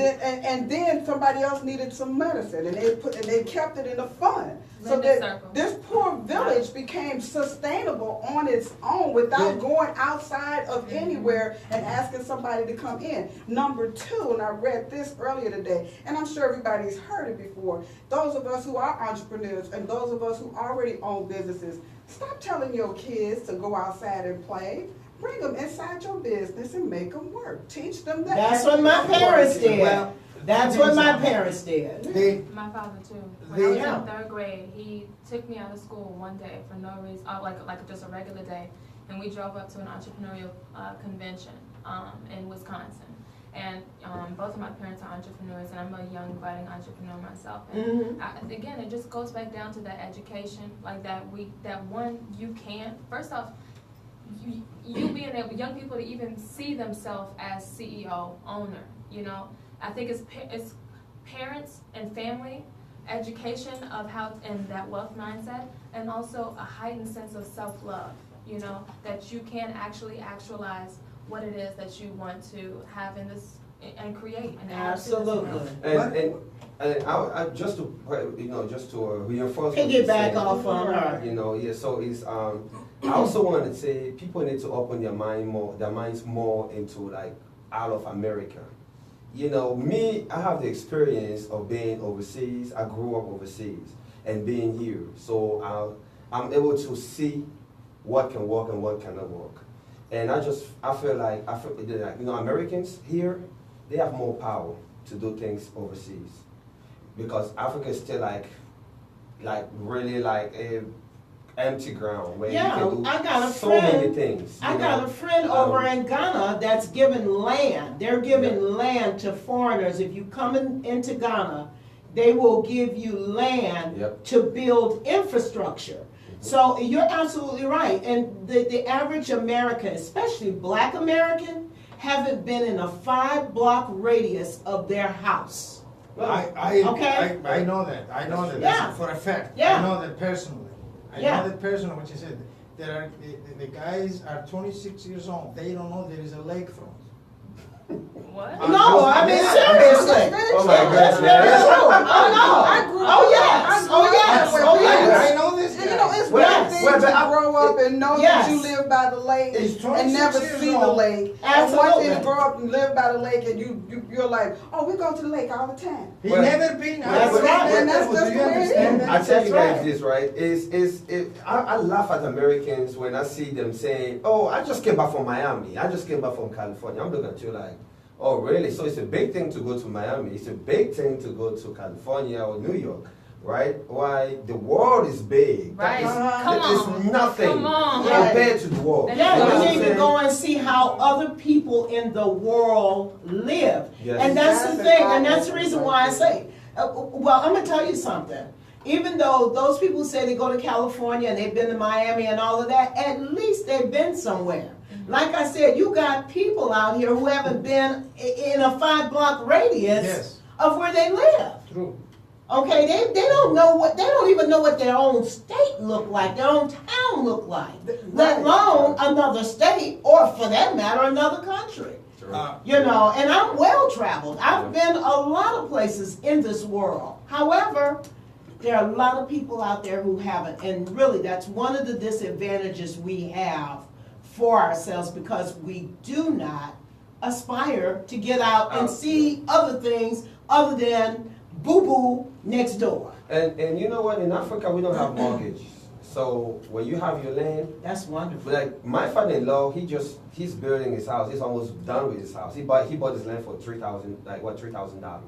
then somebody else needed some medicine, and they kept it in a fund. So that this poor village became sustainable on its own without going outside of anywhere and asking somebody to come in. Number two, and I read this earlier today, and I'm sure everybody's heard it before, those of us who are entrepreneurs and those of us who already own businesses, stop telling your kids to go outside and play. Bring them inside your business and make them work. Teach them that. That's what my parents did. That's what my parents did. My father too. When I was in third grade, he took me out of school one day for no reason, like just a regular day, and we drove up to an entrepreneurial convention in Wisconsin. And both of my parents are entrepreneurs, and I'm a young, budding entrepreneur myself. And again, it just goes back down to that education, like you can't. First off, you being able, young people to even see themselves as CEO, owner, I think it's parents and family education of how, and that wealth mindset, and also a heightened sense of self-love, that you can actually actualize what it is that you want to have in this and create and absolutely. And I just to reinforce. Piggyback off on her. So it's I also want to say people need to open their minds more into like out of America. Me, I have the experience of being overseas. I grew up overseas and being here, so I'm able to see what can work and what cannot work. And I feel like Americans here, they have more power to do things overseas, because Africa is still like really like a empty ground where you can do many things. I got a friend over in Ghana that's giving land. They're giving land to foreigners. If you come into Ghana, they will give you land to build infrastructure. So you're absolutely right. And the average American, especially Black American, haven't been in a 5-block radius of their house. I know that. That's for a fact. I know that personally. I know that personally, what you said. The guys are 26 years old. They don't know there is a lake front. What? No, I mean seriously. Oh my gosh. Oh yes. I know this. It's one thing to grow up and know that you live by the lake and never see the lake. And one thing to grow up and live by the lake and you're like, oh, we go to the lake all the time. He's never been. That's right. And that's just the way it is. I tell you guys this, right? I laugh at Americans when I see them saying, oh, I just came back from Miami. I just came back from California. I'm looking at you like, oh, really? So it's a big thing to go to Miami. It's a big thing to go to California or New York, right? Why? The world is big. Right. It's nothing compared to the world. Yeah, you need to go and see how other people in the world live. Yes. And that's the thing, and that's the reason why I say, well, I'm going to tell you something. even though those people say they go to California and they've been to Miami and all of that, at least they've been somewhere. Like I said, you got people out here who haven't been in a 5-block radius of where they live. True. Okay, they don't know what, they don't even know what their own state look like, their own town look like, let alone another state, or for that matter, another country. You know, and I'm well traveled. I've been a lot of places in this world. However, there are a lot of people out there who haven't, and really that's one of the disadvantages we have for ourselves, because we do not aspire to get out and see other things other than boo-boo next door. And you know what? In Africa, we don't have mortgage. So when you have your land, that's wonderful. Like my father-in-law, he's building his house. He's almost done with his house. He bought his land for $3,000.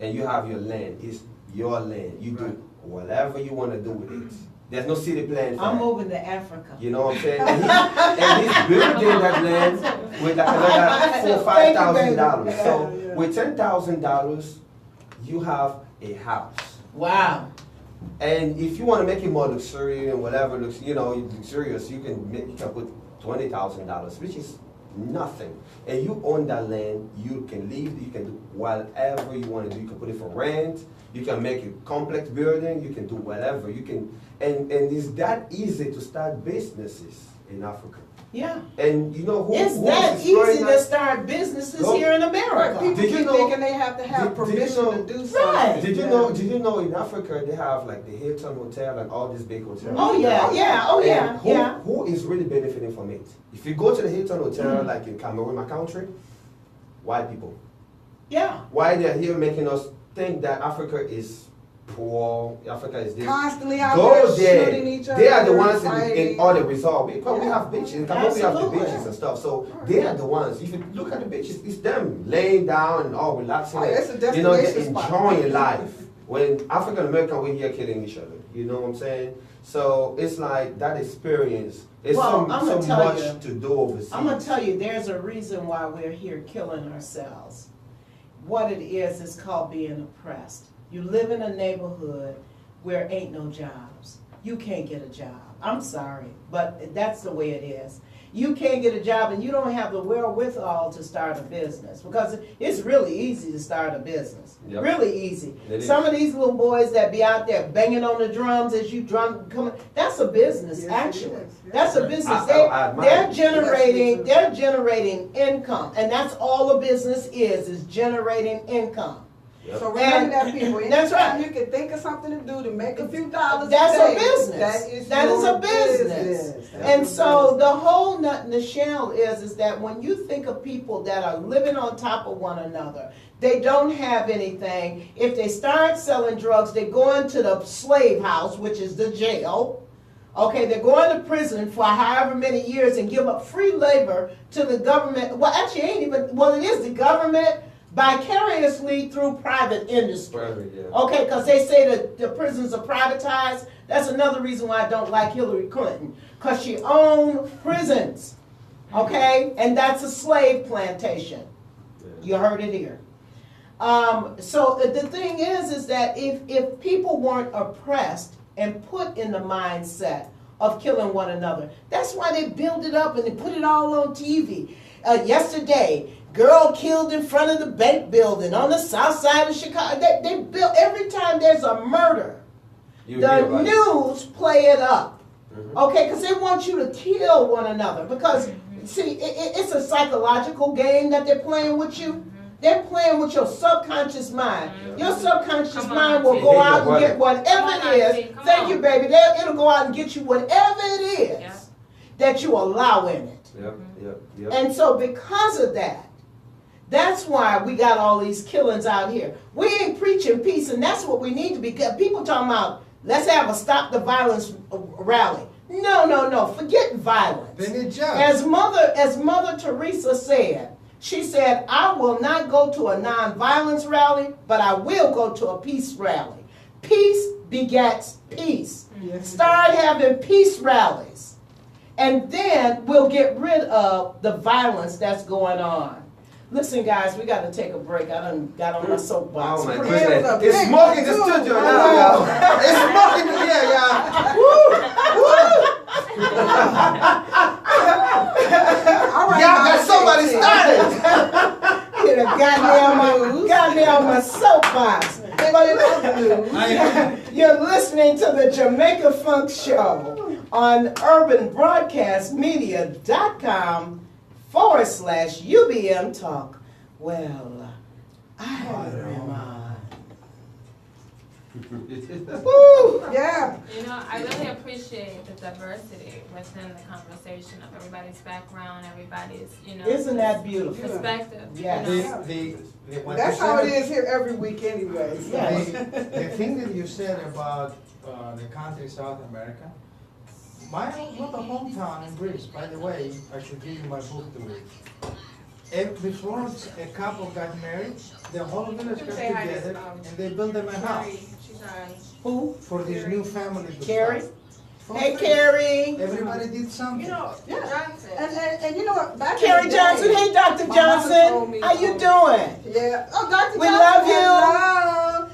And you have your land. It's your land. You do whatever you want to do with it. There's no city plan for I'm that. moving to Africa. You know what I'm saying? And he's building that land with like another $4,000-$5,000. So with $10,000, you have a house. Wow. And if you want to make it more luxurious and whatever looks, luxurious, you can put $20,000, which is nothing. And you own that land. You can leave. You can do whatever you want to do. You can put it for rent. You can make a complex building. You can do whatever. You can, and it's that easy to start businesses in Africa. Yeah. And you know who? It's that easy to start businesses here in America. People keep thinking they have to have permission to do something. Right. Did you know in Africa they have like the Hilton Hotel and all these big hotels? Oh yeah. Who is really benefiting from it? If you go to the Hilton Hotel like in Cameroon, my country, white people. Yeah. Why they're here making us think that Africa is poor, Africa is this. Constantly out Go there there. shooting each other. They are the ones in all the resorts. Because we have beaches. In Cameroon we have the Absolutely. beaches and stuff. So they are the ones. If you look at the beaches, it's them laying down and all relaxing. It's a they're destination spot. enjoying life. When African American, we're here killing each other. You know what I'm saying? So it's like that experience. It's so much to do overseas. I'm going to tell you, there's a reason why we're here killing ourselves. What it is called being oppressed. You live in a neighborhood where ain't no jobs. You can't get a job. I'm sorry, but that's the way it is. You can't get a job and you don't have the wherewithal to start a business, because it's really easy to start a business. Yep. Really easy. It Some is. of these little boys that be out there banging on the drums as you come, that's a business. Yes, actually. it is. Yes. That's a business. I admire They're it. they're generating income, and that's all a business is generating income. Yep. So remember that, people. That's right. Anytime you can think of something to do to make a few dollars That's a a day, business. That is your a business. That's And your so business. the whole nut in the shell is that when you think of people that are living on top of one another, they don't have anything. If they start selling drugs, they go into the slave house, which is the jail. Okay, they're going to prison for however many years and give up free labor to the government. Well, actually, it is the government vicariously through private industry. Okay, because they say that the prisons are privatized. That's another reason why I don't like Hillary Clinton, because she owned prisons. Okay, and that's a slave plantation. You heard it here. So the thing is that if people weren't oppressed and put in the mindset of killing one another, that's why they build it up and they put it all on TV. Yesterday, girl killed in front of the bank building on the south side of Chicago. They build, every time there's a murder, the news play it up. Okay, because they want you to kill one another. Because, see, it's a psychological game that they're playing with you. They're playing with your subconscious mind. Your subconscious mind will go out and get whatever it is. Thank you, baby. It'll go out and get you whatever it is that you allow in it. Yep. And so because of that, that's why we got all these killings out here. We ain't preaching peace, and that's what we need to be. People talking about, let's have a stop the violence rally. No. Forget violence. They need jobs. As Mother Teresa said, she said, I will not go to a nonviolence rally, but I will go to a peace rally. Peace begets peace. Yes. Start having peace rallies. And then we'll get rid of the violence that's going on. Listen, guys, we got to take a break. I done got on my soapbox. Oh my Pretty goodness. was a It's big smoking the one, too. studio I now, know. y'all. It's smoking in here, y'all. Woo! All right, Y'all now, got somebody take it. started. Get a goddamn soapbox. But in other news, you're listening to the Jamaica Funk Show on urbanbroadcastmedia.com/UBM Talk. Well, I Woo! Yeah. You know, I really appreciate the diversity within the conversation of everybody's background, everybody's, Isn't that beautiful? perspective. Yes. What That's you how said- it is here every week anyway. So. Yes. The thing that you said about the country South America, my little hometown in Greece, by the way, I should give you my book to read. Before a couple got married, the whole village got Say hi to, together and they built them a house She's on. Who? for this new family to Carrie? start. Hey, Carrie. Everybody did something. Yeah. Johnson. And you know what? Back in Carrie the day, Johnson. Hey, Dr. my mama told Johnson. me, How you doing? Yeah. Oh, Dr. We Johnson. love you. Hello.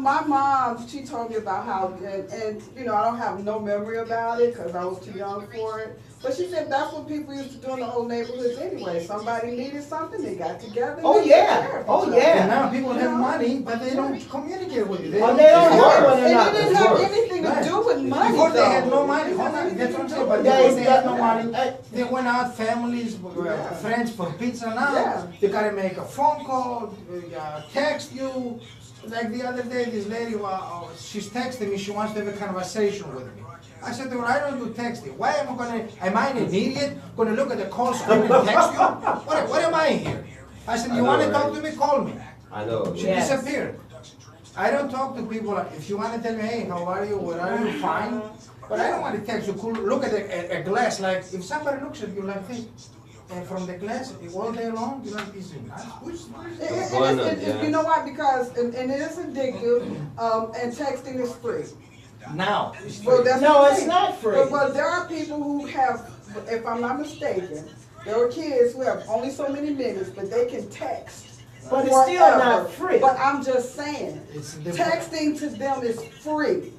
My mom, she told me about how, and I don't have no memory about it because I was too young for it. But she said that's what people used to do in the old neighborhoods anyway. Somebody needed something, they got together. and Oh, they yeah. took care of Oh, each yeah. other. And now people have money, but they don't communicate with you. Oh, they don't Yeah. help one And another. it didn't have Worse. anything to Right. do with money. Before they had though. no money, It hold didn't on, have that's what I'm anything saying, to but do Yeah, before with they yeah. had no money, they went out, families, Yeah. friends for pizza now. Yeah. You gotta make a phone call, text you. Like the other day, this lady, she's texting me, she wants to have a conversation with me. I said to her, I don't do texting. Why am I an idiot, gonna look at the call screen and text you? What am I here? I said, I you know, wanna right? talk to me, call me. I know. She Yes. disappeared. I don't talk to people, if you wanna tell me, hey, how are you, what are you, fine. But I don't wanna text you, look at a glass, like, if somebody looks at you like this, and from the glass, all day long, you're like, this is nice. You know why? Because, and it is addictive, and texting is free. Now. Well, that's No, what I'm it's saying. not free. But there are people who have, if I'm not mistaken, there are kids who have only so many minutes, but they can text. But it's still forever. not free. But I'm just saying, It's different. texting to them is free.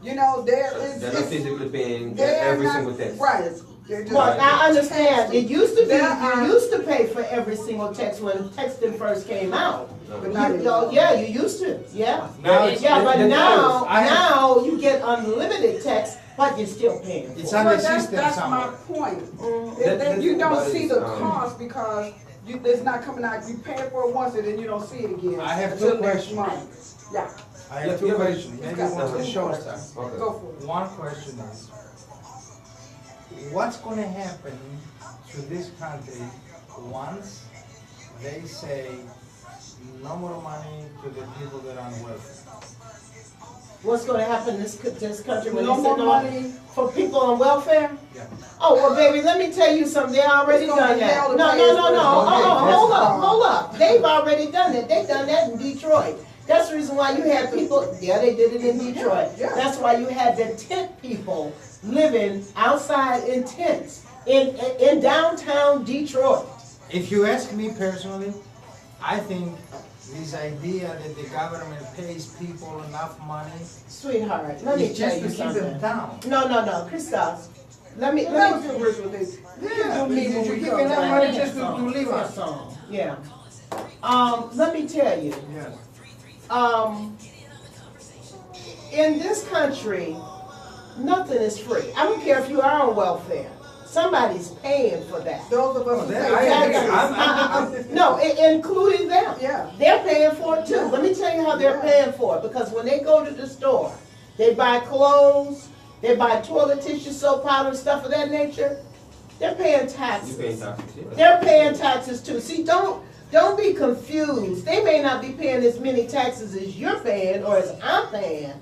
There is. They're not physically paying they're every not- single text. Right. They're just Well, I understand. It used to be, There are- you used to pay for every single text when texting first came out. But not You, anymore. yeah, you used to, yeah. Now it's- Yeah, but now, I have- now you get unlimited text, but you're still paying for It's it. on Well, the that's system my somewhere. point. That- You don't that's see about the it, cost because it's not coming out. You pay for it once and then you don't see it again. I have until two next questions. month. Yeah, I have two Yeah, but- questions, maybe one for show star. Okay. go for it. One question is, what's gonna happen to this country once they say no more money to the people that are on welfare? What's gonna happen in this country when No they say more no money. for people on welfare? Yeah. Oh, well, baby, let me tell you something. They already It's gonna done be that. hell No, to no, pay no, as no. well. Hold up. They've already done it. They done that in Detroit. That's the reason why you had people, yeah, they did it in Detroit. Yeah. That's why you had the tent people living outside in tents in downtown Detroit. If you ask me personally, I think this idea that the government pays people enough money Sweetheart, let me is tell just you to keep them something. down. No, Christoph. Let me That was the original thing. Yeah, You do me when you we give come enough back. money just to live on. Yeah. Let me tell you. Yes. In this country, nothing is free. I don't care if you are on welfare. Somebody's paying for that. Those of us who that- say I agree. taxes. No, including them. Yeah. They're paying for it too. Let me tell you how they're paying for it. Because when they go to the store, they buy clothes, they buy toilet tissue, soap powder, and stuff of that nature. They're paying taxes. You paying taxes, yeah. They're paying taxes too. See, don't be confused. They may not be paying as many taxes as you're paying or as I'm paying,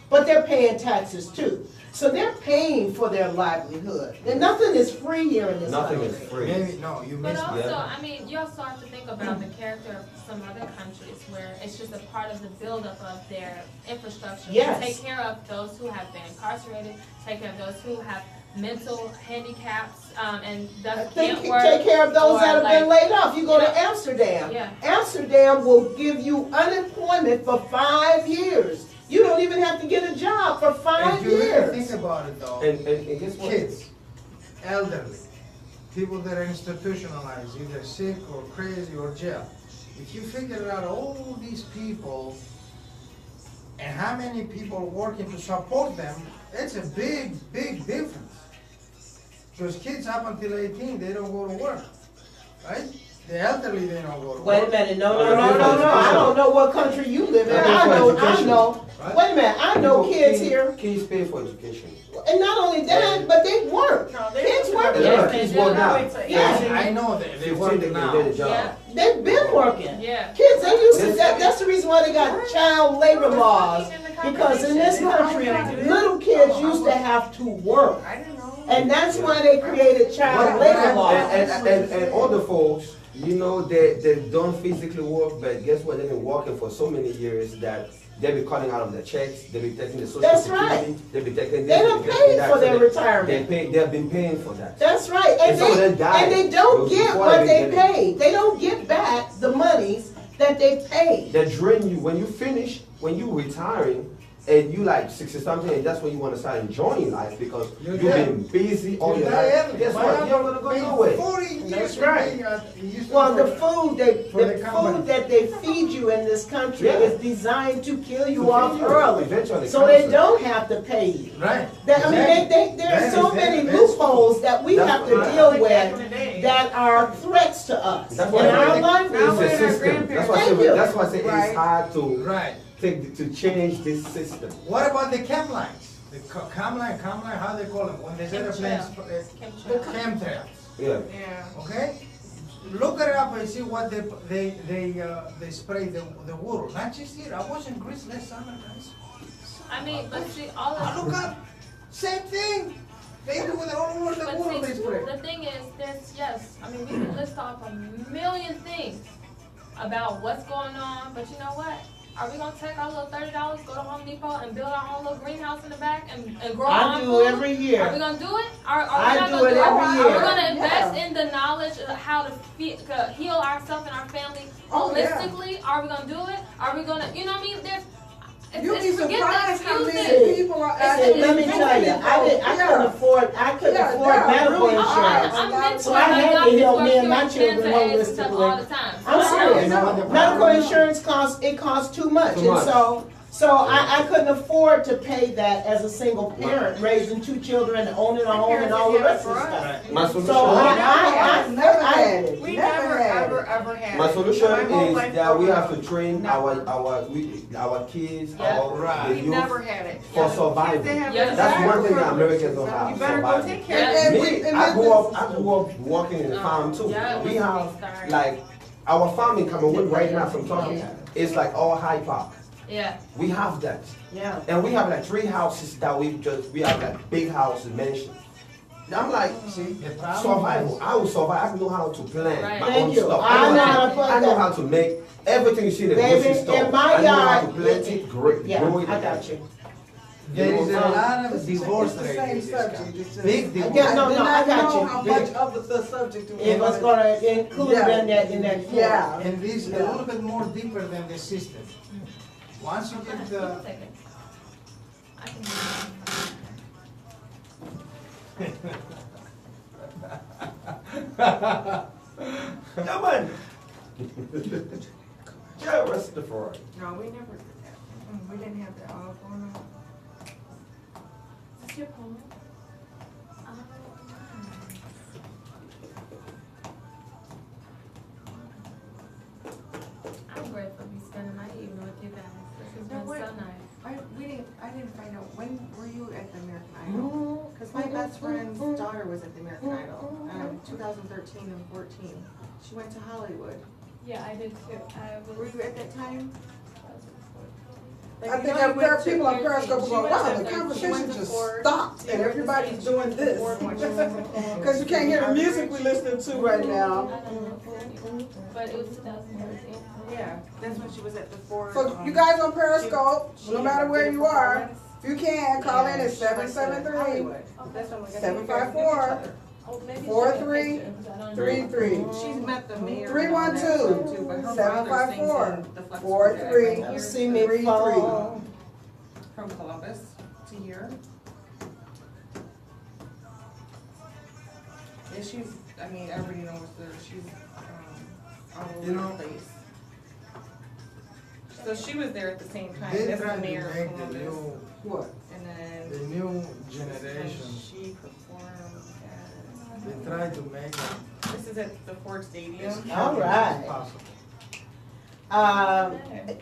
but they're paying taxes too. So they're paying for their livelihood. And nothing is free here in this Nothing country. is free. Maybe, no, you But missed also, Yeah. I mean, you also have to think about the character of some other countries where it's just a part of the buildup of their infrastructure. Yes. To take care of those who have been incarcerated, take care of those who have mental handicaps, and thus Take can't work. care of those or, that have been like, laid off. You go you to know, Amsterdam. yeah. Amsterdam will give you unemployment for 5 years. You don't even have to get a job for 5 If you really years. think about it though, And guess what? kids, elderly, people that are institutionalized, either sick or crazy or jail. If you figure out all these people and how many people are working to support them, it's a big, big difference. Because kids up until 18, they don't go to work, right? The elderly, they don't go to Wait a work. minute, no. I don't know what country you live in. I know. Right? Wait a minute, I know kids here. Kids pay for education. And not only that, but they work. No, they Kids don't. work. A lot of they kids do. work now. Yeah. I know that they 15, work they now. get a job. Yeah, They've been working. yeah. Kids, they used to, that's the reason why they got child labor laws. Because in this country, little kids used to have to work. I didn't know. And that's why they created child labor laws. And older folks, you know, they don't physically work, but guess what? They've been working for so many years that they be cutting out of their checks. They be taking the social That's security. right. They be taking They this. don't be pay taking that. for So their they retirement. have been paying for that. That's right, and And some of them died they don't get before what they they get it. paid. They don't get back the monies that they paid. They drain you when you finish, when you retiring, and you like 60 something, and that's when you want to start enjoying life because You're you've dead. been busy all You your die life. early. Guess Why what? not You're not gonna pay go nowhere. 40 years That's to right. pay, you used to Well, the work food for the company. that they feed you in this country Yeah. is designed to kill you To off kill you, early, eventually so they cancer. don't have to pay you. Right. That, I mean, Exactly. there are That so is many it. That's- loopholes that we That's have to right. deal Like back in the with day. that are threats to us That's in why our it's livelihood. we're a in our system. That's why I Thank say, you. that's why I say Right. it's hard to Right. to change this system. What about the cam lines? The cam line, how they call them? When they set up planes, Chemtrail. chemtrails, Yeah. Yeah. okay? Look it up and see what they spray the water. Not just here. I was in Greece last summer, guys. I mean, but see, all I of look up, same thing. They do it all over the but water. They see, spray. the thing is, I mean, we can list off a million things about what's going on, but you know what? Are we gonna take our little $30, go to Home Depot and build our own little greenhouse in the back and grow our I own do food? every year. Are we gonna do it? Are we I not do gonna it do every Are year. we gonna invest Yeah. in the knowledge of how to heal ourselves and our family Oh, yeah. holistically? Are we gonna do it? Are we gonna, you know what I mean? You'd be forget the surprised how excuses. many people are actually. Let me tell you, I couldn't afford Yeah, medical really. insurance. I'm mentoring So I had to doctors help who me are and my curing children cancer, AIDS, and stuff holistically. all the time. So I'm I know. serious. know. Medical insurance costs too much, Too much. and so I couldn't afford to pay that as a single parent, raising 2 children, owning a home, and all the rest of the stuff. My solution. So I've never had it. We Never never, had ever, it. ever had My it. solution My whole is life that we growing have to up, train never. our kids, Yeah. the We youth never had it. for Yeah. survival. Kids, they have Yeah. the That's same one thing that privilege. Americans don't have. You better go survival. take care of Yeah. it. Me, And I grew up working in a farm too. Yeah, We have sorry. like our farm in Cameroon right now from talking. It's like all high park. Yeah. We have that. Yeah. And we have like 3 houses that we have like big houses, mansions. I'm like, See, the problem survival. is- I will survive. I know how to plant Right. my Thank own you. stuff. I know how to plant I know that. how to make everything you see in the Baby, grocery store. in my I know how yard, to plant it, grow it. Yeah, grow it. I got you. There is a lot It's of the divorce same rates in this subject. country. It's just- Big divorce. Yeah, no, I did I not got know you. how Big. much of the subject it was. It was gonna include Yeah. in that form. Yeah. And this a Yeah. little bit more deeper than the system. Once you get the, I can do that. Yeah, man. Yeah, rest the Ferrari. No, we never did that. We didn't have that all going on. Is this your poem? I'm grateful to be spending my evening with you guys. This has Now been what- so nice. I didn't find out, when were you at the American Idol? Because my best friend's daughter was at the American Idol, 2013 and 14. She went to Hollywood. Yeah, I did too. Were you at that time? I think people on Periscope are going, wow, the conversation just stopped and everybody's doing this. Because you can't hear the music we're listening to right now. But it was 2013. Yeah, that's when she was at the Ford. So you guys on Periscope, no matter where you are, If you can, call in at And she went to 773 Hollywood. That's what I'm like, I think you guys know each 754 other. Oh, maybe it's 4333. She's met the mayor. 312 too, but her brother sings 754 in the Flex 43 You see me fall. From Columbus to here. Yeah, she's, I mean, everybody knows her, she's, all over You know, the place. So she was there at the same time, They that's the try to mayor of make the Columbus. new, What? And then. the new and generation. she performed at, They try to make them this is at the Ford Stadium. as All common right. as possible.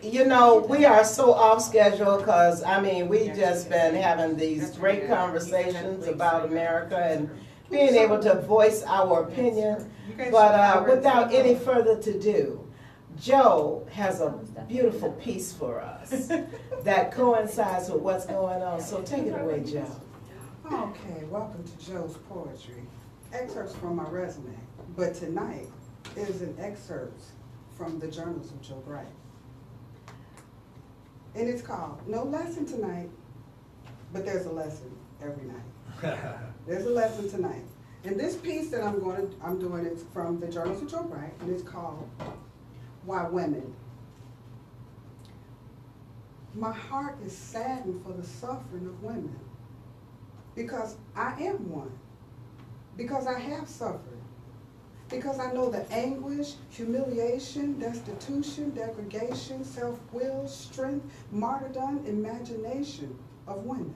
You know, we are so off schedule because, I mean, we've just been having these great conversations about America and being able to voice our opinion. You guys But should without cover it. any further to do, Joe has a beautiful piece for us that coincides with what's going on. So take it away, Joe. Okay, welcome to Joe's Poetry. Excerpts from my resume. But tonight is an excerpt from the Journals of Joe Bright. And it's called No Lesson Tonight, but there's a lesson every night. There's a lesson tonight. And this piece that I'm doing is from the Journals of Joe Bright, and it's called Why Women. My heart is saddened for the suffering of women, because I am one, because I have suffered, because I know the anguish, humiliation, destitution, degradation, self-will, strength, martyrdom, imagination of women.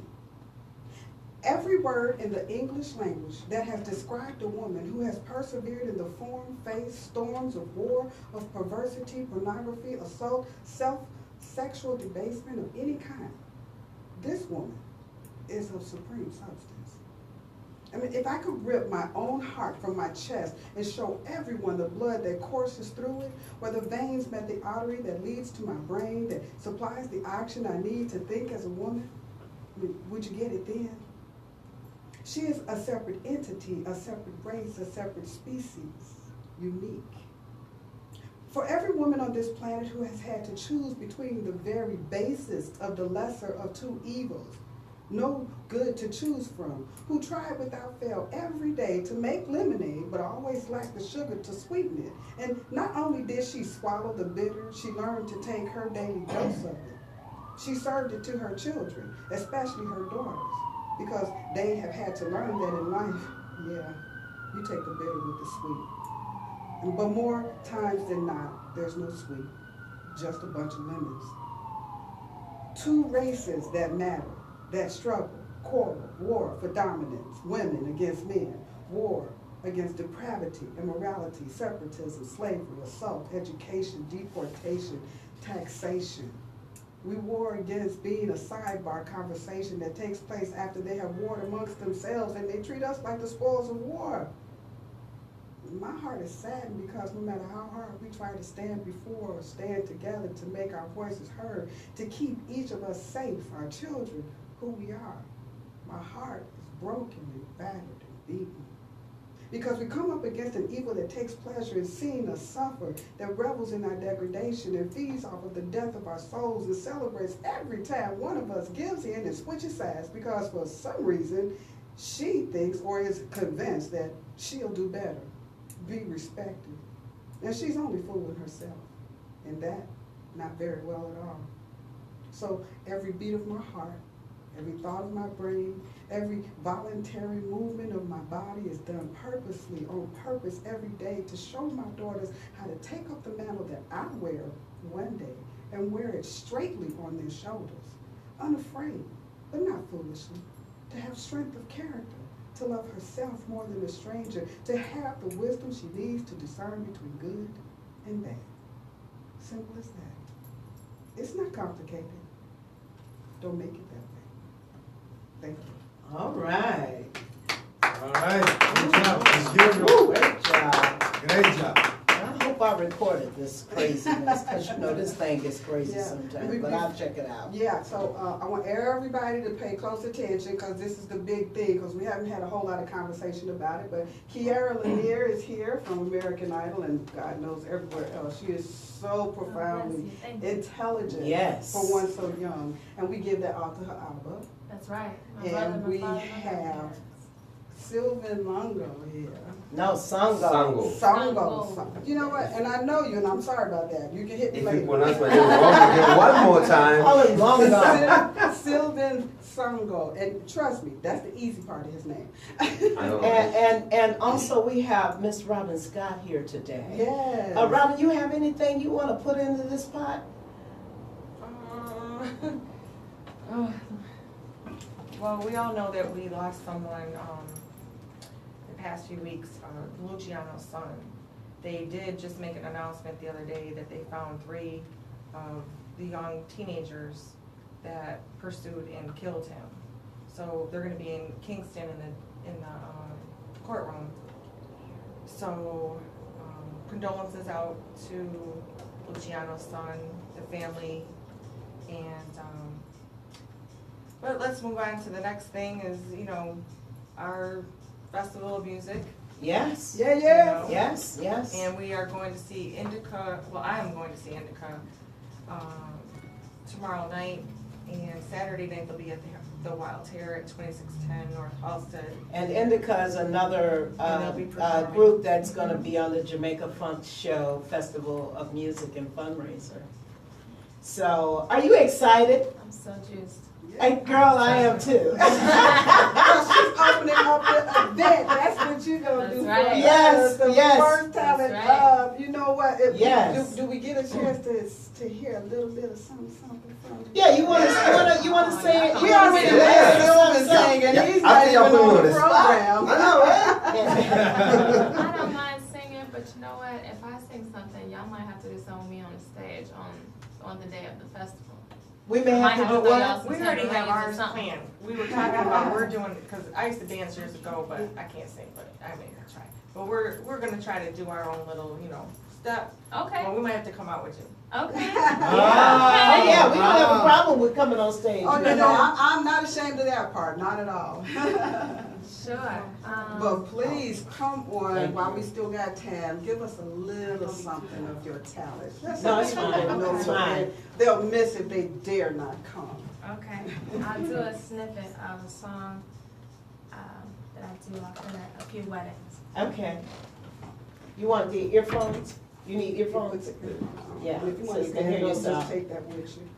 Every word in the English language that has described a woman who has persevered in the form, face, storms of war, of perversity, pornography, assault, sexual debasement of any kind, this woman is of supreme substance. I mean, if I could rip my own heart from my chest and show everyone the blood that courses through it, where the veins met the artery that leads to my brain, that supplies the oxygen I need to think as a woman, I mean, would you get it then? She is a separate entity, a separate race, a separate species, unique. For every woman on this planet who has had to choose between the very basest of the lesser of two evils, no good to choose from, who tried without fail every day to make lemonade, but always lacked the sugar to sweeten it. And not only did she swallow the bitter, she learned to take her daily dose of it. She served it to her children, especially her daughters, because they have had to learn that in life, yeah, you take the bitter with the sweet. But more times than not, there's no sweet, just a bunch of lemons. Two races that matter, that struggle, quarrel, war for dominance, women against men, war against depravity, immorality, separatism, slavery, assault, education, deportation, taxation. We war against being a sidebar conversation that takes place after they have warred amongst themselves, and they treat us like the spoils of war. My heart is saddened because no matter how hard we try to stand before or stand together to make our voices heard, to keep each of us safe, our children, who we are, my heart is broken and battered and beaten. Because we come up against an evil that takes pleasure in seeing us suffer, that revels in our degradation and feeds off of the death of our souls and celebrates every time one of us gives in and switches sides because for some reason she thinks or is convinced that she'll do better, be respected. And she's only fooling herself, and that not very well at all. So every beat of my heart, every thought of my brain, every voluntary movement of my body is done purposely, on purpose every day to show my daughters how to take up the mantle that I wear one day and wear it straightly on their shoulders, unafraid, but not foolishly, to have strength of character, to love herself more than a stranger, to have the wisdom she needs to discern between good and bad. Simple as that. It's not complicated. Don't make it that way. Thank you. All right. All right, good job, as usual. Great job. Great job. I hope I recorded this craziness, because you know this thing gets crazy Yeah. sometimes, but I'll check it out. Yeah, so I want everybody to pay close attention because this is the big thing, because we haven't had a whole lot of conversation about it. But Kiarra Lanier is here from American Idol, and God knows everywhere else. She is so profoundly intelligent Yes. for one so young, and we give that all to her Abba. That's right. My And brother, my we father, my have grandparents. Sylvain Longo here. No, Sango. Sango. Songo. You know what? And I know you, and I'm sorry about that. You can hit me If you later. pronounce my name wrong again one more time. Call him Longo. Sylvain Songo. And trust me, that's the easy part of his name. I know. And also we have Miss Robin Scott here today. Yes. Robin, you have anything you want to put into this pot? Well, we all know that we lost someone the past few weeks, Luciano's son. They did just make an announcement the other day that they found 3 of the young teenagers that pursued and killed him. So they're going to be in Kingston in the courtroom. So condolences out to Luciano's son, the family, and but let's move on to the next thing is, you know, our Festival of Music. Yes. Yeah, yeah. You know, Yes, yes. and we are going to see Indica, well, I am going to see Indica tomorrow night, and Saturday night they'll be at the Wild Hair at 2610 North Halsted. And Indica is another And they'll be performing. group that's going to be on the Jamaica Funk Show, Festival of Music and Fundraiser. So, are you excited? I'm so juiced. Hey, girl, I am too. She's opening up the event. That's what you're gonna do. That's right. For us. Yes, The yes. first time. That's And, right. you know what? Yes. Do we get a chance to hear a little bit of something from you? Yeah, you want to say it? We You wanna already say it? heard Yeah. Sylvain sing, and Yeah, he's I not think even y'all put me on on the the spot. program. I know, right? I don't mind singing, but you know what? If I sing something, y'all might have to do something with me on the stage on the day of the festival. We may have to do what? We already have ours planned. We were talking about, we're doing, because I used to dance years ago, but I can't sing, but I may try. But we're gonna try to do our own little, you know, step. Okay. Well, we might have to come out with you. Okay. Oh, yeah, we don't have a problem with coming on stage. Oh, no, I'm not ashamed of that part, not at all. Sure. But please, come on, Thank while you. we still got time, give us a little something of your talent. Just No, so it's people fine. know It's what fine. they'll miss if they dare not come. Okay. I'll do a snippet of a song that I do often at a few weddings. Okay. You want the earphones? You need earphones? Yeah, If you so want you to can hear stand up, yourself. just take that with you.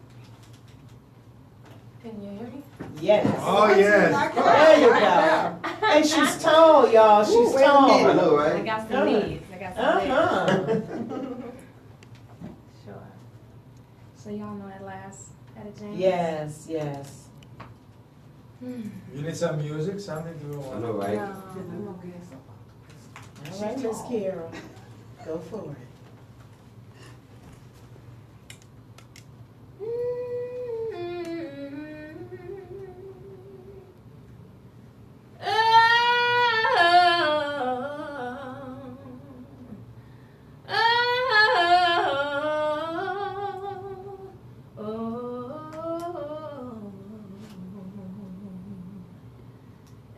Can you hear me? Yes. Oh, yes. There you go. And she's tall, y'all. She's Ooh, wait a tall. I know, I right? got some knees. I got some legs. Uh-huh. Sure. So y'all know at last at a jam? Yes, yes. Hmm. You need some music, something to I know, right? No, I'm okay. All right, Miss Kiarra. Go for it.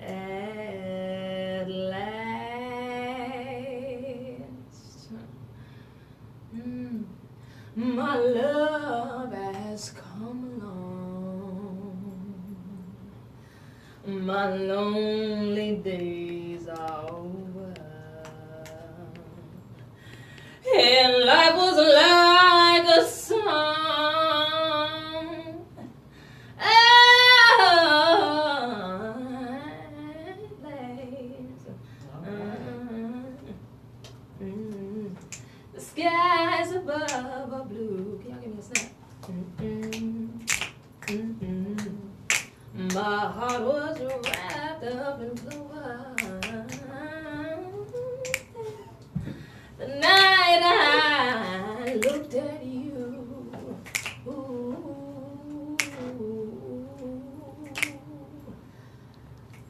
At last, my love has come along. My lonely days are over, and life was like a song. The skies above are blue. Can y'all give me a snap? My heart was wrapped up in clover. The night I looked at you,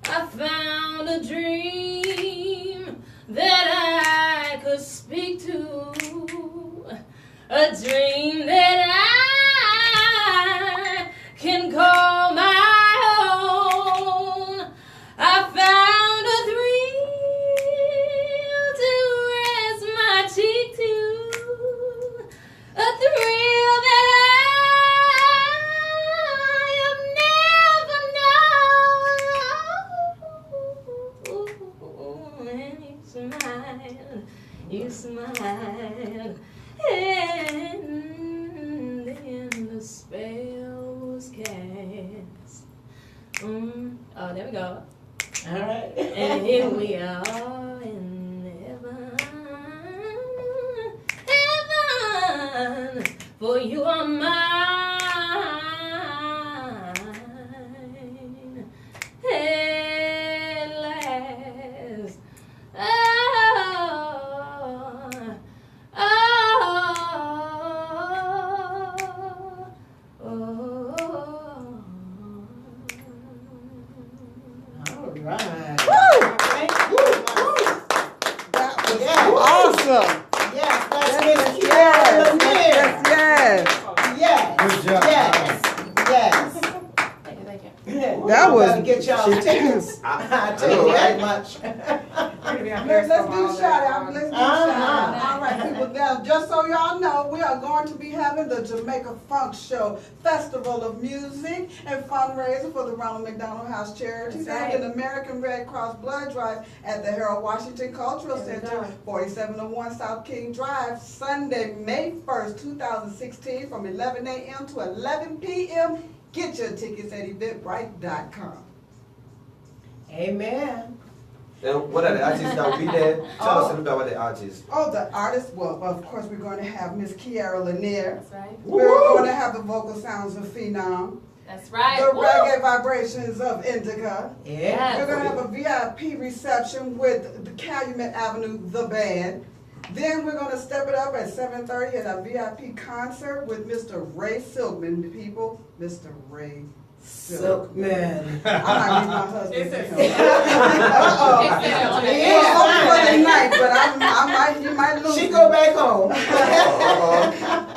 I found a dream that I could speak to. a dream that I can call my own. I found a thrill to rest my cheek to, a thrill that I have never known. And you smiled, and then the spell was cast. Oh, there we go. All right. And here we are in heaven, for you are mine. At last. Oh, oh, oh, oh. All right. Woo! Thank you. That was Yes. awesome. Yes, that's Miss Kiarra Lanier. Yes. Yes. Good job. Yes. Yes. Thank you, thank you. That was- Gotta get y'all tickets. I tell you that much. Let's do shout out. Let's do shout out. All right, people. Now, just so y'all know, we are going to be having the Jamaica Funk Show Festival of Music and fundraiser for the Ronald McDonald House Charities That's and right. an American Red Cross Blood Drive at the Harold Washington Cultural There we Center, go. 4701 South King Drive, Sunday, May 1st, 2016, from 11 a.m. to 11 p.m. Get your tickets at eventbrite.com. Amen. And what are the artists that will be there? Tell us a little bit about the artists. Oh, the artists, well, of course, we're going to have Miss Kiarra Lanier. That's right. We're going to have the vocal sounds of Phenom, That's right. the Woo! reggae vibrations of Indica. Yeah. We're going to have a VIP reception with the Calumet Avenue, the band. Then we're going to step it up at 7:30 at a VIP concert with Mr. Ray Silkman. People, Mr. Ray Silkman. Silkman. I might need my husband to It's help. Uh-oh. He Yeah. was over for the night, but you might lose She me. go back home.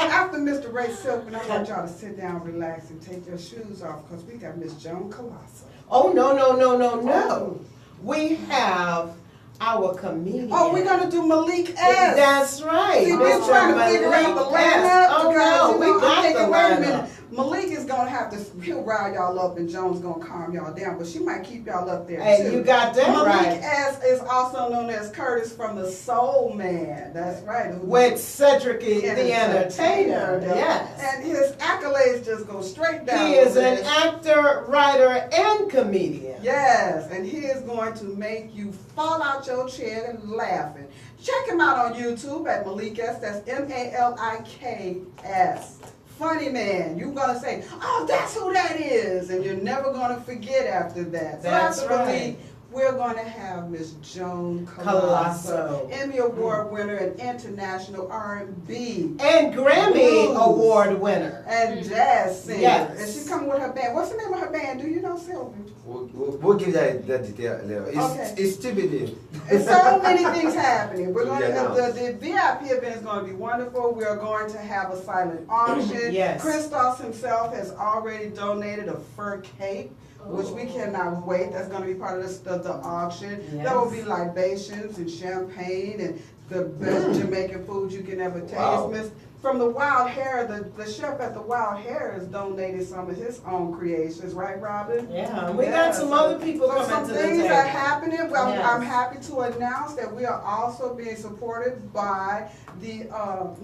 After Mr. Ray Silkman, I want y'all to sit down, relax, and take your shoes off because we got Miss Joan Colosso. Oh, no, no, no, no, no. We have our comedian. Oh, we're gonna do Malik S. That's right. See, we're Mr. trying to figure out the Malik lineup. S. Oh, because, no, you we know, I'm got thinking, the wait a lineup. minute. Malik is gonna have to, he'll rile y'all up and Joan's gonna calm y'all down, but she might keep y'all up there Hey, too. you got that Malik right. S is also known as Curtis from the Soul Man. That's right. With Cedric the Entertainer. though. Yes. And his accolades just go straight down. He is the an list. actor, writer, and comedian. Yes, and he is going to make you fall out your chair and laughing. Check him out on YouTube at Malik S. That's MALIKS. Funny man. You're going to say, oh, that's who that is. And you're never going to forget after that. So That's after right. Malik, we're going to have Miss Joan Colosso. Emmy Award winner and international R&B And Grammy Blues. Award winner. and jazz singer. Yes. And she's coming with her band. What's the name of her band? Do you know, Sylvie? We'll give that detail later. Okay. It's TBD. And so many things happening. We're going to Yeah. have the VIP event is going to be wonderful. We are going to have a silent auction. Yes. Christos himself has already donated a fur cape, which we cannot wait. That's going to be part of the auction. Yes. There will be libations and champagne and the best Jamaican food you can ever taste. Wow. Miss From the Wild Hare, the chef at the Wild Hare has donated some of his own creations, right, Robin? Yeah, we got some other people So coming some to the things table. are happening. Well, Yes. I'm happy to announce that we are also being supported by the, I'm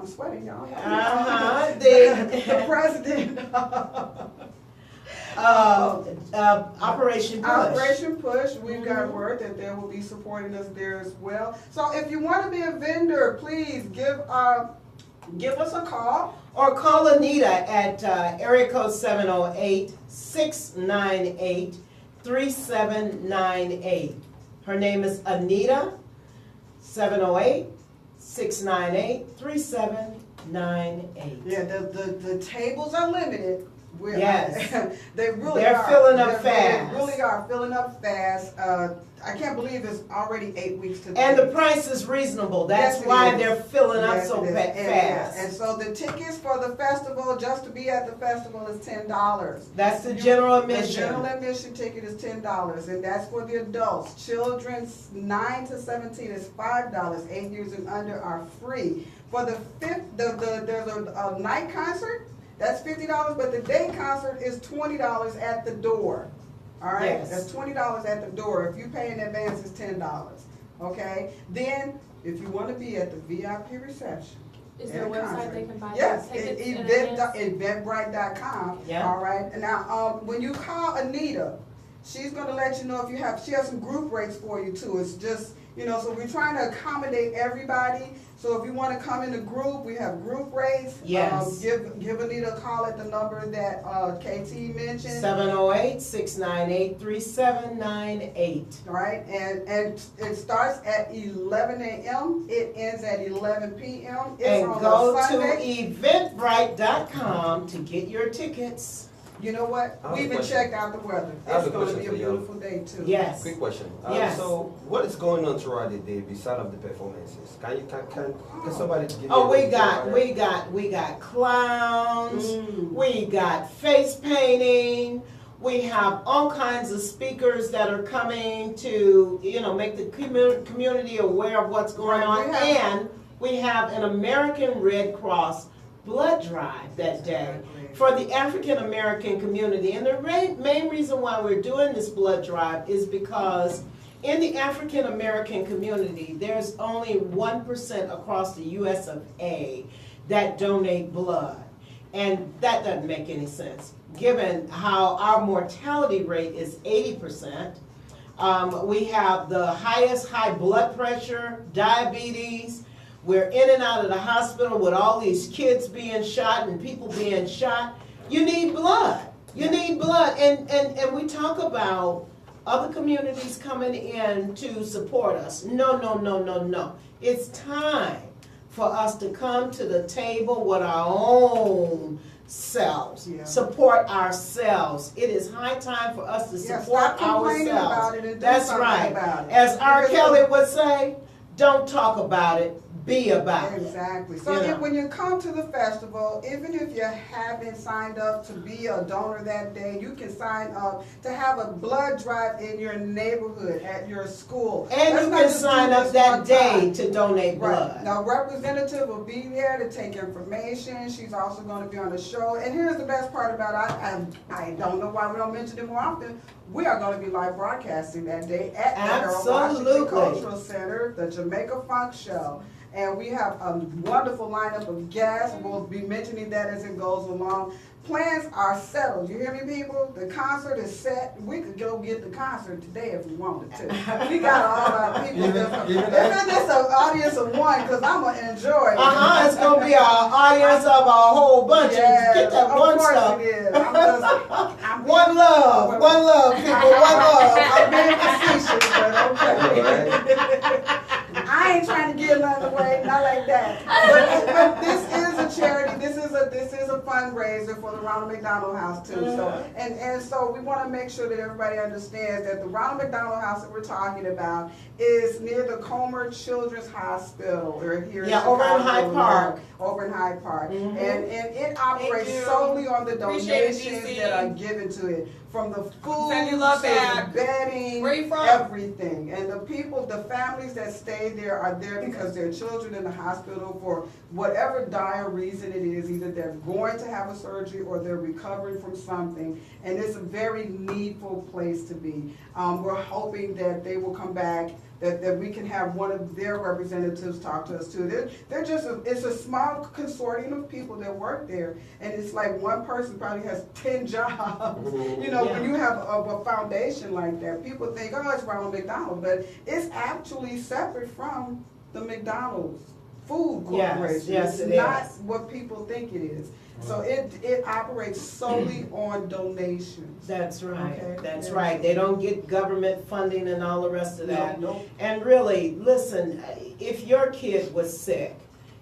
sweating, y'all. Uh-huh, The president. Operation Push. Operation Push, we've got word that they will be supporting us there as well. So if you want to be a vendor, please give us a call. Or call Anita at area code 708-698-3798. Her name is Anita, 708-698-3798. Yeah, the tables are limited, Yes. They really They're are. filling up fast. They really are filling up fast. I can't believe it's already 8 weeks to the And the date. price is reasonable. That's Yes, it why is. they're filling up Yes, so it is. fast. And so the tickets for the festival, just to be at the festival, is $10. That's the general The admission. general admission ticket is $10, and that's for the adults. Children 9 to 17 is $5. 8 years and under are free. For the there's a night concert, that's $50, but the day concert is $20 at the door. All right, Yes. that's $20 at the door. If you pay in advance, it's $10. Okay, then if you want to be at the VIP reception. Is there a at website concert, they can buy yes, tickets in advance? Eventbrite.com. Yeah. All right. And now, when you call Anita, she's going to let you know if she has some group rates for you too. It's just, so we're trying to accommodate everybody. So if you want to come in a group, we have group rates. Yes. Give Anita a call at the number that KT mentioned. 708-698-3798. All right, and it starts at 11 a.m. It ends at 11 p.m. It's And on go a to Sunday. eventbrite.com to get your tickets. You know what? I have We a even question. checked out the weather. I have It's a going to question be a for you. beautiful day too. Yes. Quick question. Yes. So, what is going on throughout the day beside of the performances? Can somebody give Oh, me we got clowns. Mm. We got face painting. We have all kinds of speakers that are coming to, make the community aware of what's going Right, on. we have- And we have an American Red Cross blood drive that day Exactly. for the African American community. And the main reason why we're doing this blood drive is because in the African American community, there's only 1% across the US of A that donate blood. And that doesn't make any sense, given how our mortality rate is 80%. We have the highest high blood pressure, diabetes. We're in and out of the hospital with all these kids being shot and people being shot. You need blood. You need blood. And we talk about other communities coming in to support us. No. It's time for us to come to the table with our own selves. Yeah. Support ourselves. It is high time for us to Yeah, support stop complaining ourselves. about it and do That's something right. about it. As R. Because- Kelly would say, don't talk about it, be about it. Exactly. So You know. when you come to the festival, even if you haven't signed up to be a donor that day, you can sign up to have a blood drive in your neighborhood, at your school. And Let's you not can just sign do up this that one day time. to donate blood. Right. Now, representative will be there to take information. She's also going to be on the show. And here's the best part about it. I don't know why we don't mention it more often. We are going to be live broadcasting that day at the Harold Washington Absolutely. Cultural Center, the Jamaica Funk Show. And we have a wonderful lineup of guests. We'll be mentioning that as it goes along. Plans are settled. You hear me, people? The concert is set. We could go get the concert today if we wanted to. We got all our people. Even It's an audience of one, because I'm going to enjoy it. It's going to be an audience of a whole bunch. Yes, Get that of one course stuff. it is. I'm One love, people, one love. I'm being facetious, but okay. I ain't trying to get none away, not like that. But this is a charity. This is a fundraiser for the Ronald McDonald House too. So and so we want to make sure that everybody understands that the Ronald McDonald House that we're talking about is near the Comer Children's Hospital. We're here in over in Chicago, Hyde Illinois. Park. Over in Hyde Park. Mhm. And it operates you. solely on the Appreciate it, donations DC. that are given to it. From the food, Send your love to the back. bedding, Where you from? everything. And the people, the families that stay there are there because their children in the hospital for whatever dire reason it is. Either they're going to have a surgery or they're recovering from something. And it's a very needful place to be. We're hoping that they will come back, that we can have one of their representatives talk to us too. They're just it's a small consortium of people that work there, and it's like one person probably has 10 jobs. You know, when you have a foundation like that, people think, oh, it's Ronald McDonald, but it's actually separate from the McDonald's Food Corporation. Yes, it's it not is. what people think it is. So it operates solely on donations. That's right. Okay. That's Yeah. right. They don't get government funding and all the rest of that. No. And really, listen, if your kid was sick,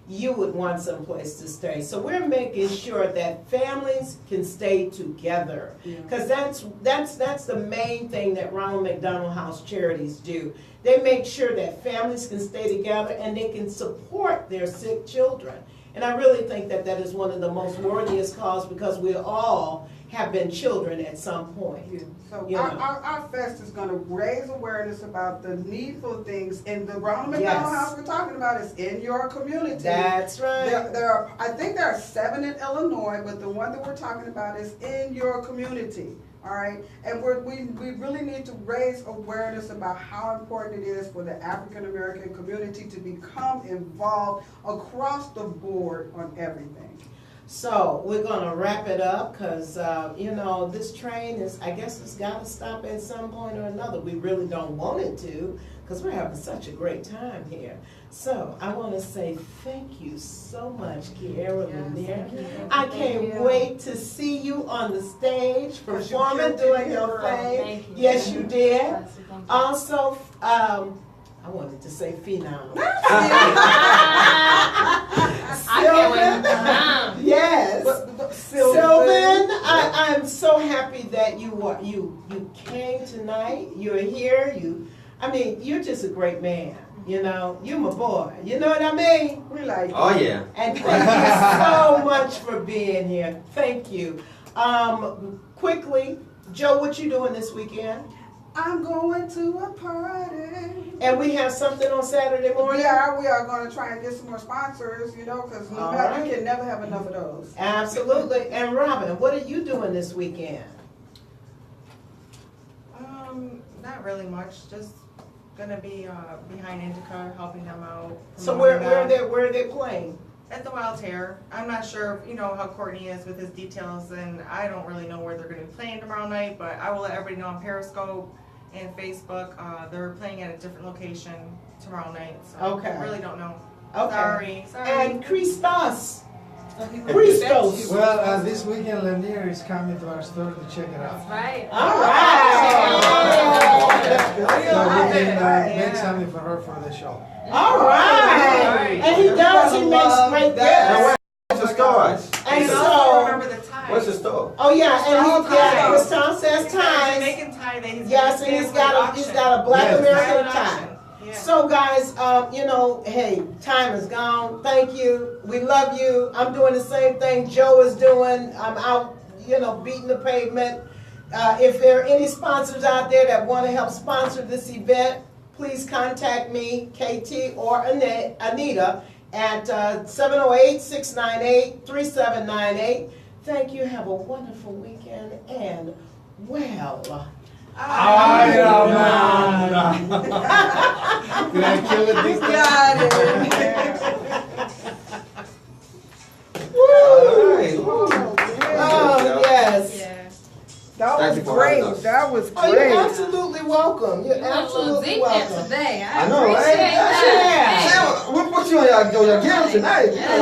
you would want someplace to stay. So we're making sure that families can stay together. Because that's the main thing that Ronald McDonald House Charities do. They make sure that families can stay together and they can support their sick children. And I really think that that is one of the most worthiest causes, because we all have been children at some point. So You know. our fest is going to raise awareness about the needful things, and the Ronald McDonald Yes. House we're talking about is in your community. That's right. I think there are 7 in Illinois, but the one that we're talking about is in your community. All right, and we really need to raise awareness about how important it is for the African American community to become involved across the board on everything. So we're gonna wrap it up, because this train is, I guess it's gotta stop at some point or another. We really don't want it to, because we're having such a great time here. So I want to say thank you so much, Kiarra Lanier. I can't wait to see you on the stage performing, doing your thing. Thank you. Yes, you did. Yes, thank you. Also, I wanted to say phenom. I can't wait. Yes. Sylvain, I'm so happy that you came tonight. You're here. You're just a great man. You're my boy. You know what I mean? We like Oh yeah. And thank you so much for being here. Thank you. Quickly, Joe, what you doing this weekend? I'm going to a party. And we have something on Saturday morning? We are going to try and get some more sponsors, because All right. you can never have enough of those. Absolutely. And Robin, what are you doing this weekend? Not really much. Just gonna be behind Indica, helping them out. So where promoting are they playing? at the Wild Hair. I'm not sure, how Courtney is with his details, and I don't really know where they're gonna be playing tomorrow night. But I will let everybody know on Periscope and Facebook. They're playing at a different location tomorrow night. So Okay. I really don't know. Okay. Sorry. And Christos. Christos. Well, this weekend Lanier is coming to our store to check it out. That's right. All right. So we can make something for her for the show. All right. And he makes great gifts. What's the store? And And also so, remember the tie. What's the store? oh yeah, and Ties. Christos says He's got a ties. Jamaican tie that he's Yes, and he's got a Black Yes. American tie. Yeah. So guys, hey, time is gone. Thank you. We love you. I'm doing the same thing Joe is doing. I'm out, beating the pavement. If there are any sponsors out there that want to help sponsor this event, please contact me, KT or Anita, at 708-698-3798. Thank you. Have a wonderful weekend, and well. Ay, Amanda. Did I kill it this time? Got it. All right. Oh, yes. Yeah. That Thank was you for great. having us. That was Oh, you're great. absolutely welcome. You're You went a little absolutely deep there welcome. today. I know, right? appreciate that. Yeah. We'll put you on your game tonight. Yeah.